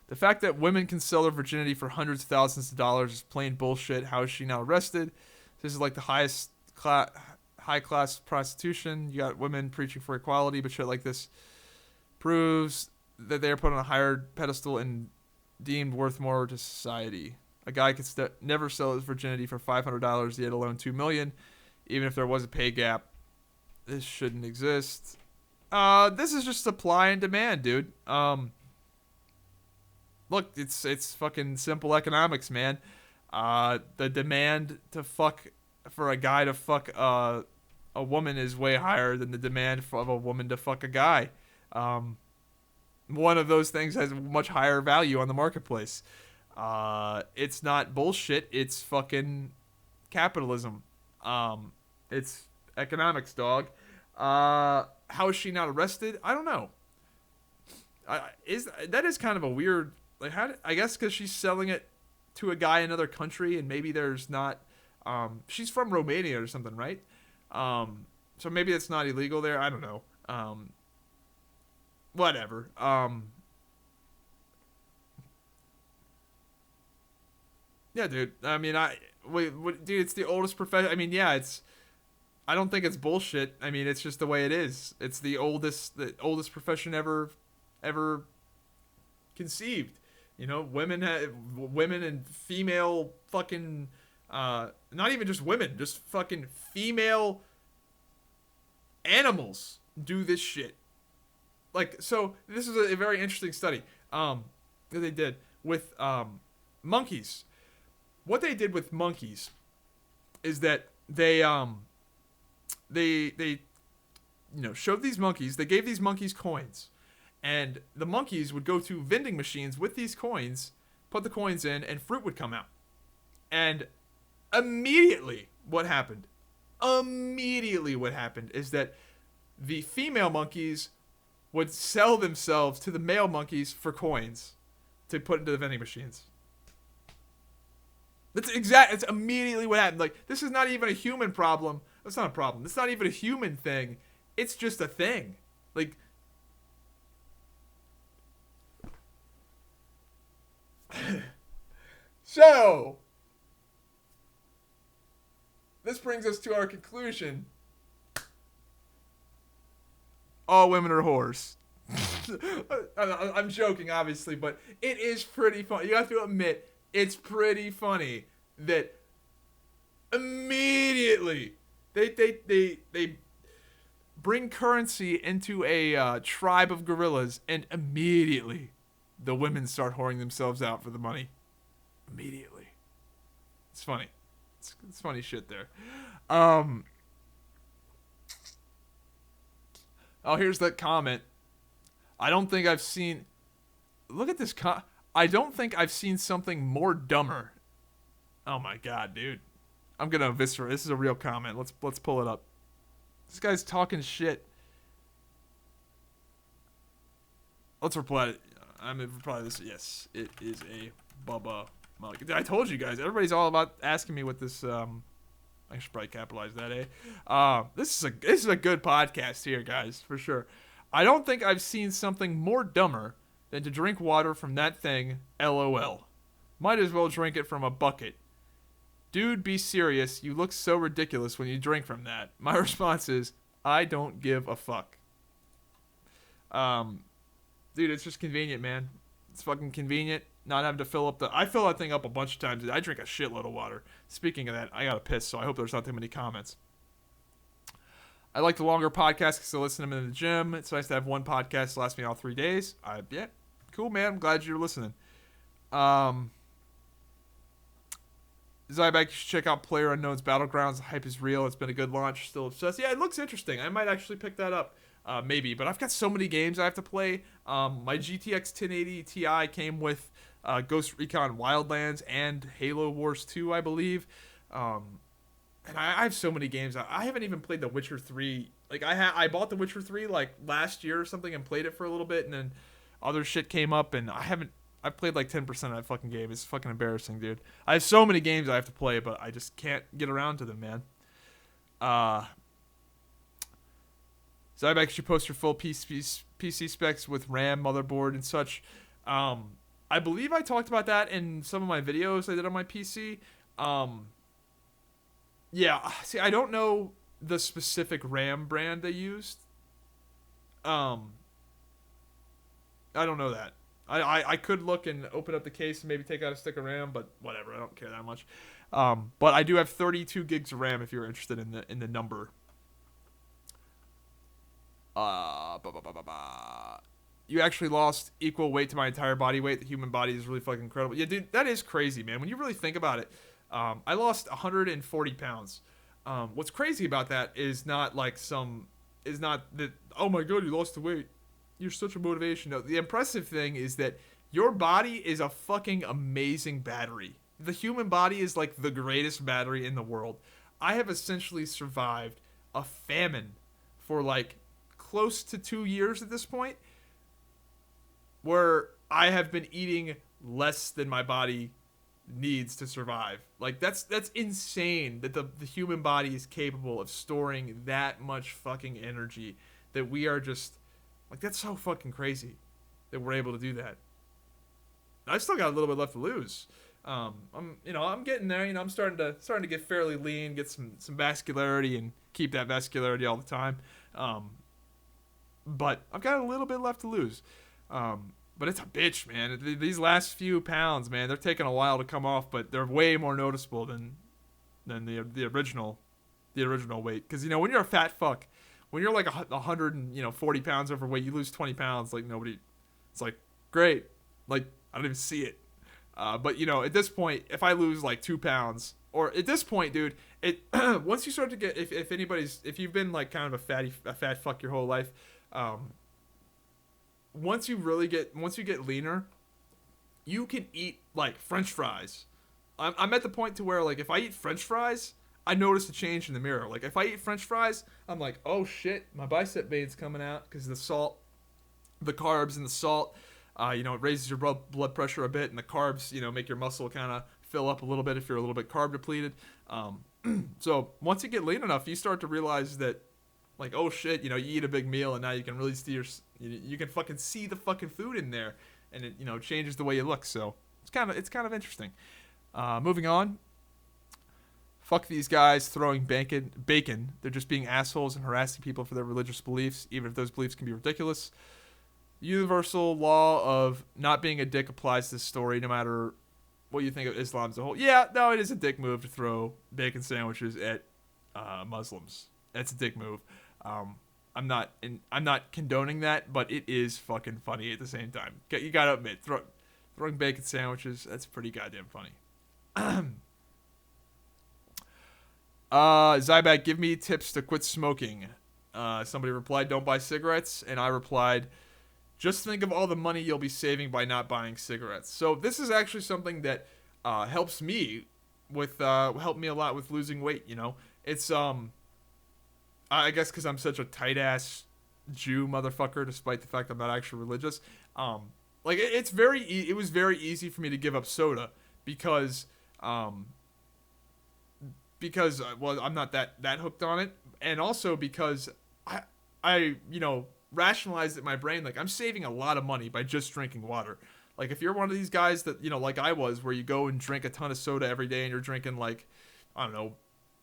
The fact that women can sell their virginity for hundreds of thousands of dollars is plain bullshit. How is she now arrested? This is like the high class prostitution. You got women preaching for equality, but shit like this proves that they are put on a higher pedestal and deemed worth more to society. A guy could never sell his virginity for $500, yet alone $2 million, even if there was a pay gap. This shouldn't exist. This is just supply and demand, dude. Look, it's fucking simple economics, man. The demand for a guy to fuck a woman is way higher than the demand of a woman to fuck a guy. One of those things has much higher value on the marketplace. It's not bullshit. It's fucking capitalism. It's economics, dog. How is she not arrested? I don't know. That is kind of a weird. Like, I guess because she's selling it to a guy in another country, and maybe there's not. She's from Romania or something, right? So maybe it's not illegal there. I don't know. Whatever. Yeah, dude. I mean, dude, it's the oldest profession. I mean, yeah, I don't think it's bullshit. I mean, it's just the way it is. It's the oldest profession ever conceived. You know, women and female fucking, not even just women, just fucking female animals do this shit. Like, so this is a very interesting study that they did with monkeys. What they did with monkeys is that they showed these monkeys, they gave these monkeys coins, and the monkeys would go to vending machines with these coins, put the coins in, and fruit would come out. And immediately what happened is that the female monkeys would sell themselves to the male monkeys for coins to put into the vending machines. It's immediately what happened. Like, this is not even a human problem. That's not a problem. It's not even a human thing. It's just a thing. Like, so this brings us to our conclusion. All women are whores. I'm joking, obviously, but it is pretty funny. You have to admit, it's pretty funny that immediately they bring currency into a tribe of gorillas, and immediately the women start whoring themselves out for the money. Immediately. It's funny. It's funny shit there. Oh, here's that comment. I don't think I've seen... Look at this I don't think I've seen something more dumber. Oh my god, dude. I'm gonna eviscerate. This is a real comment. Let's pull it up. This guy's talking shit. Let's reply. I'm gonna reply this. Yes, it is a Bubba mug. I told you guys. Everybody's all about asking me what this. I should probably capitalize that, eh? This is a good podcast here, guys, for sure. I don't think I've seen something more dumber than to drink water from that thing. LOL. Might as well drink it from a bucket. Dude, be serious. You look so ridiculous when you drink from that. My response is, I don't give a fuck. Dude, it's just convenient, man. It's fucking convenient. Not having to fill up I fill that thing up a bunch of times. I drink a shitload of water. Speaking of that, I gotta piss, so I hope there's not too many comments. I like the longer podcasts because I listen to them in the gym. It's nice to have one podcast last me all 3 days. Yeah, cool, man. I'm glad you're listening. Zyback, you should check out PlayerUnknown's Battlegrounds. The hype is real. It's been a good launch. Still obsessed. Yeah, it looks interesting. I might actually pick that up. Maybe. But I've got so many games I have to play. My GTX 1080 Ti came with Ghost Recon Wildlands and Halo Wars 2, I believe. And I have so many games. I haven't even played The Witcher 3. Like, I bought The Witcher 3, like, last year or something and played it for a little bit. And then other shit came up and I've played like 10% of that fucking game. It's fucking embarrassing, dude. I have so many games I have to play, but I just can't get around to them, man. Zyback should post your full PC specs with RAM, motherboard, and such. I believe I talked about that in some of my videos I did on my PC. Yeah, see, I don't know the specific RAM brand they used. I don't know that. I could look and open up the case and maybe take out a stick of RAM, but whatever, I don't care that much. But I do have 32 gigs of RAM if you're interested in the number. You actually lost equal weight to my entire body weight. The human body is really fucking incredible. Yeah, dude, that is crazy, man. When you really think about it, I lost 140 pounds. What's crazy about that is not that, oh my god, you lost the weight. You're such a motivation. No, the impressive thing is that your body is a fucking amazing battery. The human body is like the greatest battery in the world. I have essentially survived a famine for like close to 2 years at this point, where I have been eating less than my body needs to survive. Like, that's insane that the human body is capable of storing that much fucking energy, that we are just like, that's so fucking crazy that we're able to do that. I still got a little bit left to lose. I'm getting there. I'm starting to get fairly lean, get some vascularity, and keep that vascularity all the time. But I've got a little bit left to lose. But it's a bitch, man. These last few pounds, man, they're taking a while to come off, but they're way more noticeable than the original weight. Because when you're a fat fuck, when you're like 140 pounds overweight, you lose 20 pounds. Like nobody, it's like great. Like I don't even see it. But at this point, if I lose like 2 pounds, or at this point, dude, it once you start to get if you've been like kind of a fat fuck your whole life, once you get leaner, you can eat like French fries. I'm at the point to where like if I eat French fries, I notice a change in the mirror. Like if I eat French fries, I'm like, oh shit, my bicep vein's coming out because the salt, the carbs and the salt. It raises your blood pressure a bit, and the carbs, make your muscle kind of fill up a little bit if you're a little bit carb depleted. So once you get lean enough, you start to realize that, like, oh shit, you eat a big meal, and now you can really see you can fucking see the fucking food in there, and it changes the way you look. So it's kind of interesting. Moving on. Fuck these guys throwing bacon. They're just being assholes and harassing people for their religious beliefs, even if those beliefs can be ridiculous. Universal law of not being a dick applies to this story, no matter what you think of Islam as a whole. Yeah, no, it is a dick move to throw bacon sandwiches at Muslims. That's a dick move. I'm not condoning that, but it is fucking funny at the same time. You gotta admit, throwing bacon sandwiches, that's pretty goddamn funny. Zybat, give me tips to quit smoking. Somebody replied, don't buy cigarettes, and I replied, just think of all the money you'll be saving by not buying cigarettes. So this is actually something that helps me helped me a lot with losing weight. It's I guess because I'm such a tight ass Jew motherfucker, despite the fact I'm not actually religious. Like it was very easy for me to give up soda because well, I'm not that hooked on it, and also because I rationalized it in my brain, like I'm saving a lot of money by just drinking water. Like if you're one of these guys that like I was, where you go and drink a ton of soda every day and you're drinking like, I don't know,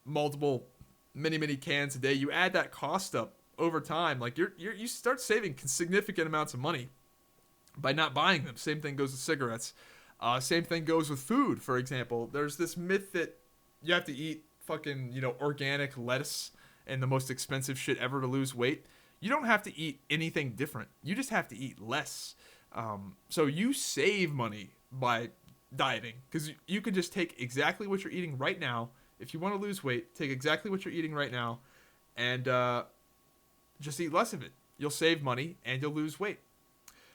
multiple many cans a day, you add that cost up over time, like you start saving significant amounts of money by not buying them. Same thing goes with cigarettes. Same thing goes with food. For example, there's this myth that you have to eat fucking organic lettuce and the most expensive shit ever to lose weight. You don't have to eat anything different. You just have to eat less. So you save money by dieting, because you could just take exactly what you're eating right now. If you want to lose weight, take exactly what you're eating right now and just eat less of it. You'll save money and you'll lose weight.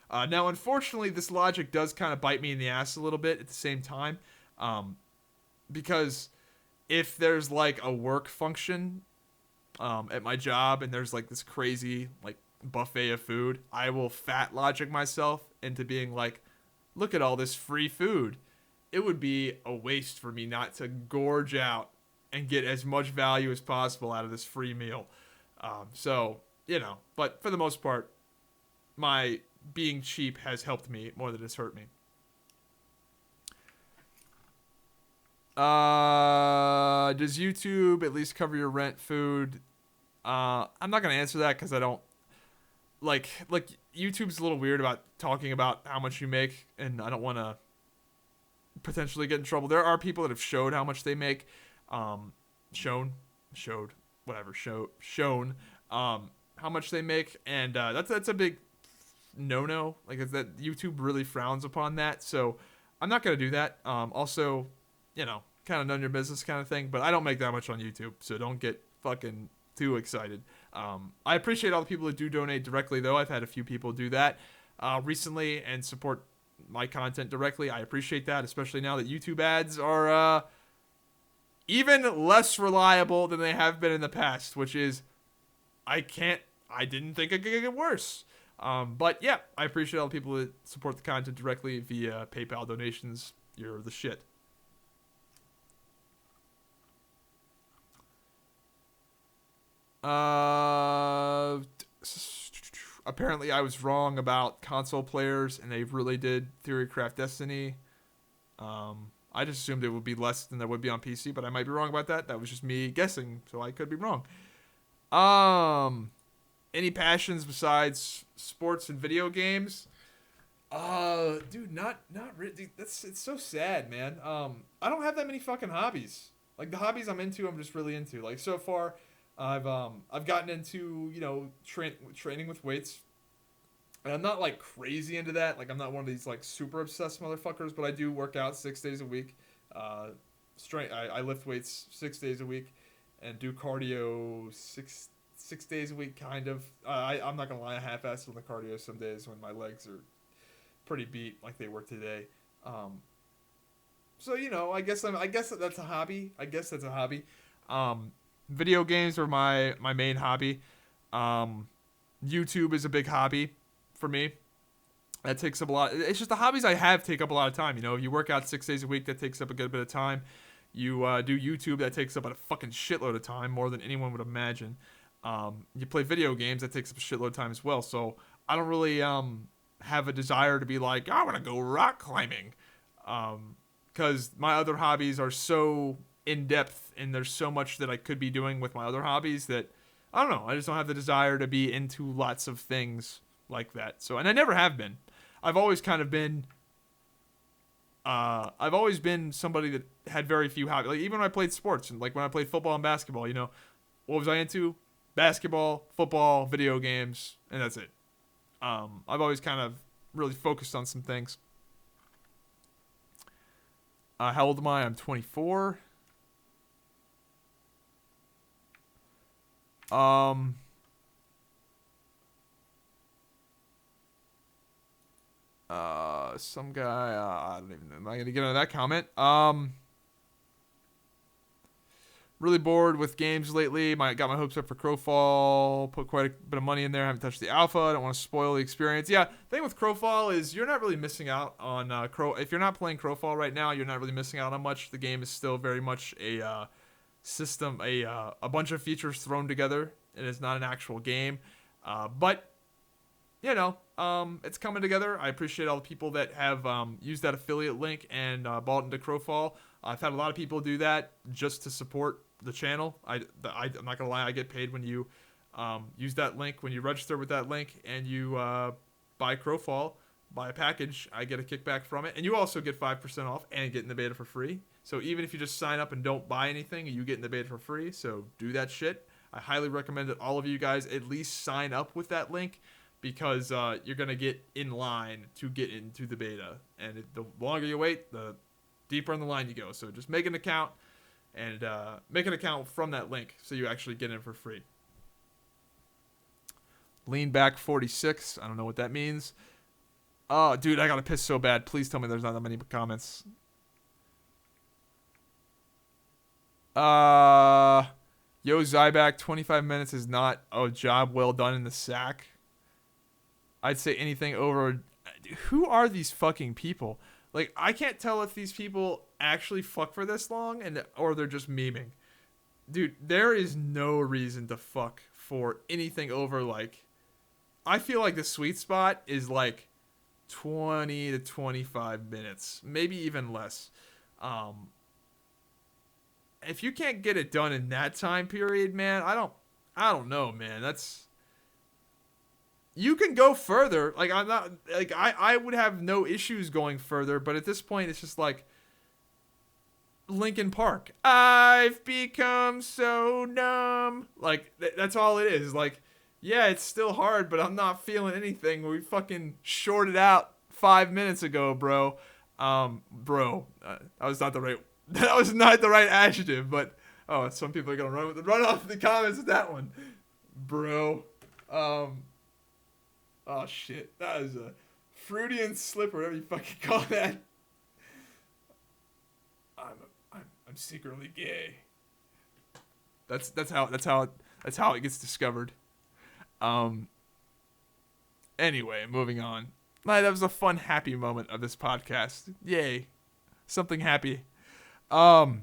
Now, unfortunately, this logic does kind of bite me in the ass a little bit at the same time, because if there's like a work function at my job and there's like this crazy like buffet of food, I will fat logic myself into being like, look at all this free food. It would be a waste for me not to gorge out and get as much value as possible out of this free meal. So, but for the most part, my being cheap has helped me more than it's hurt me. Does YouTube at least cover your rent, food? I'm not going to answer that because I don't like YouTube's a little weird about talking about how much you make, and I don't want to potentially get in trouble. There are people that have showed how much they make, shown how much they make, and that's a big no. Like that YouTube really frowns upon that, so I'm not gonna do that. Also, kind of none of your business kind of thing, but I don't make that much on YouTube, so don't get fucking too excited. I appreciate all the people that do donate directly, though. I've had a few people do that recently and support my content directly. I appreciate that, especially now that YouTube ads are even less reliable than they have been in the past, which is, I didn't think it could get worse. But yeah, I appreciate all the people that support the content directly via PayPal donations. You're the shit. Apparently I was wrong about console players, and they really did Theorycraft Destiny. I just assumed it would be less than there would be on PC, but I might be wrong about that. That was just me guessing, so I could be wrong. Any passions besides sports and video games? Dude, not really. It's so sad, man. I don't have that many fucking hobbies. Like the hobbies I'm into, I'm just really into. Like so far, I've gotten into training with weights, and I'm not like crazy into that. Like I'm not one of these like super obsessed motherfuckers, but I do work out 6 days a week. Uh, strength. I lift weights 6 days a week, and do cardio six days a week, kind of. I'm not gonna lie, I half-ass on the cardio some days when my legs are pretty beat like they were today. So I guess that's a hobby. I guess that's a hobby. Video games are my main hobby. YouTube is a big hobby for me. That takes up a lot. It's just the hobbies I have take up a lot of time. If you work out 6 days a week, that takes up a good bit of time. You do YouTube, that takes up a fucking shitload of time, more than anyone would imagine. You play video games, that takes up a shitload of time as well. So I don't really have a desire to be like, I want to go rock climbing, because my other hobbies are so in depth, and there's so much that I could be doing with my other hobbies that I don't know. I just don't have the desire to be into lots of things like that. So, and I never have been. I've always kind of been. I've always been somebody that had very few hobbies. Like even when I played sports, and like when I played football and basketball, what was I into? Basketball, football, video games, and that's it. I've always kind of really focused on some things. How old am I? I'm 24. Some guy, I don't even know. Am I gonna get into that comment? Really bored with games lately. Got my hopes up for Crowfall. Put quite a bit of money in there. I haven't touched the alpha. I don't want to spoil the experience. Yeah, the thing with Crowfall is you're not really missing out on if you're not playing Crowfall right now, you're not really missing out on much. The game is still very much a system, a bunch of features thrown together. It is not an actual game, but it's coming together. I appreciate all the people that have used that affiliate link and bought into Crowfall. I've had a lot of people do that just to support the channel. I'm not gonna lie, I get paid when you use that link, when you register with that link, and you buy Crowfall, buy a package. I get a kickback from it, and you also get 5% off and get in the beta for free. So even if you just sign up and don't buy anything, you get in the beta for free. So do that shit. I highly recommend that all of you guys at least sign up with that link, because you're going to get in line to get into the beta. And the longer you wait, the deeper in the line you go. So just make an account, and make an account from that link so you actually get in for free. Lean back 46. I don't know what that means. Oh, dude, I got to piss so bad. Please tell me there's not that many comments. Yo, Zyback, 25 minutes is not a job well done in the sack. I'd say anything over. Who are these fucking people? Like, I can't tell if these people actually fuck for this long or they're just memeing. Dude, there is no reason to fuck for anything over, like, I feel like the sweet spot is like 20 to 25 minutes, maybe even less. If you can't get it done in that time period, man, I don't know, man. You can go further. Like, I'm not, like, I would have no issues going further, but at this point, it's just like Linkin Park. I've become so numb. Like, that's all it is. Like, yeah, it's still hard, but I'm not feeling anything. We fucking shorted out 5 minutes ago, bro. That was not the right adjective, but some people are gonna run off the comments with that one, bro. Oh shit, that is a Freudian slip, or whatever you fucking call that. I'm secretly gay. That's how it gets discovered. Anyway, moving on. That was a fun, happy moment of this podcast. Yay, something happy. Oh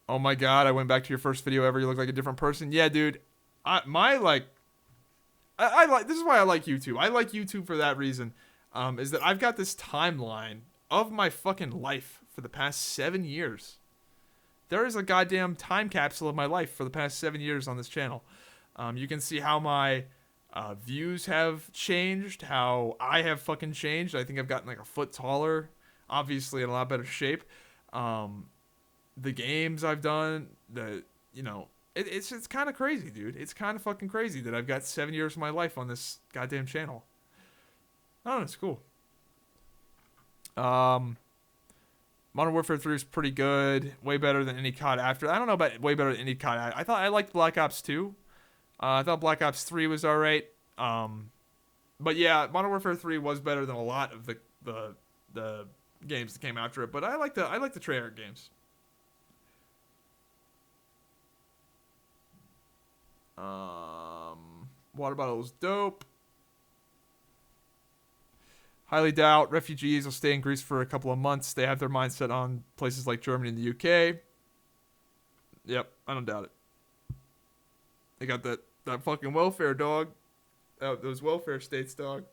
my god, I went back to your first video ever. You look like a different person. Yeah, dude. I like this is why I like YouTube. I like YouTube for that reason. Is that I've got this timeline of my fucking life for the past 7 years. There is a goddamn time capsule of my life for the past 7 years on this channel. You can see how my Views have changed. How I have fucking changed. I think I've gotten like a foot taller. Obviously in a lot better shape. The games I've done, it's kind of crazy, dude. It's kind of fucking crazy that I've got 7 years of my life on this goddamn channel. I don't know, it's cool. Modern Warfare 3 is pretty good. Way better than any COD after. I don't know about way better than any COD. I thought I liked Black Ops 2. I thought Black Ops 3 was alright. But yeah, Modern Warfare 3 was better than a lot of the games that came after it. But I like the Treyarch games. Water bottle is dope. Highly doubt refugees will stay in Greece for a couple of months. They have their mindset on places like Germany and the UK. Yep, I don't doubt it. They got that fucking welfare, dog. Those welfare states, dog.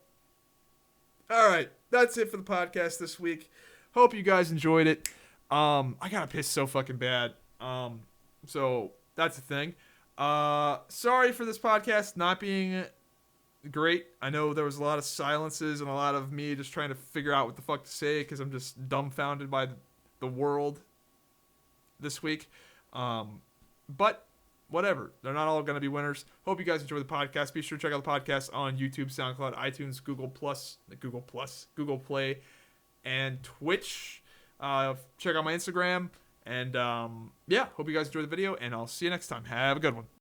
All right, that's it for the podcast this week. Hope you guys enjoyed it. I gotta piss so fucking bad. So that's the thing. Sorry for this podcast not being great. I know there was a lot of silences and a lot of me just trying to figure out what the fuck to say because I'm just dumbfounded by the world this week. But whatever. They're not all going to be winners. Hope you guys enjoy the podcast. Be sure to check out the podcast on YouTube, SoundCloud, iTunes, Google Play, and Twitch. Check out my Instagram. And yeah, hope you guys enjoy the video, and I'll see you next time. Have a good one.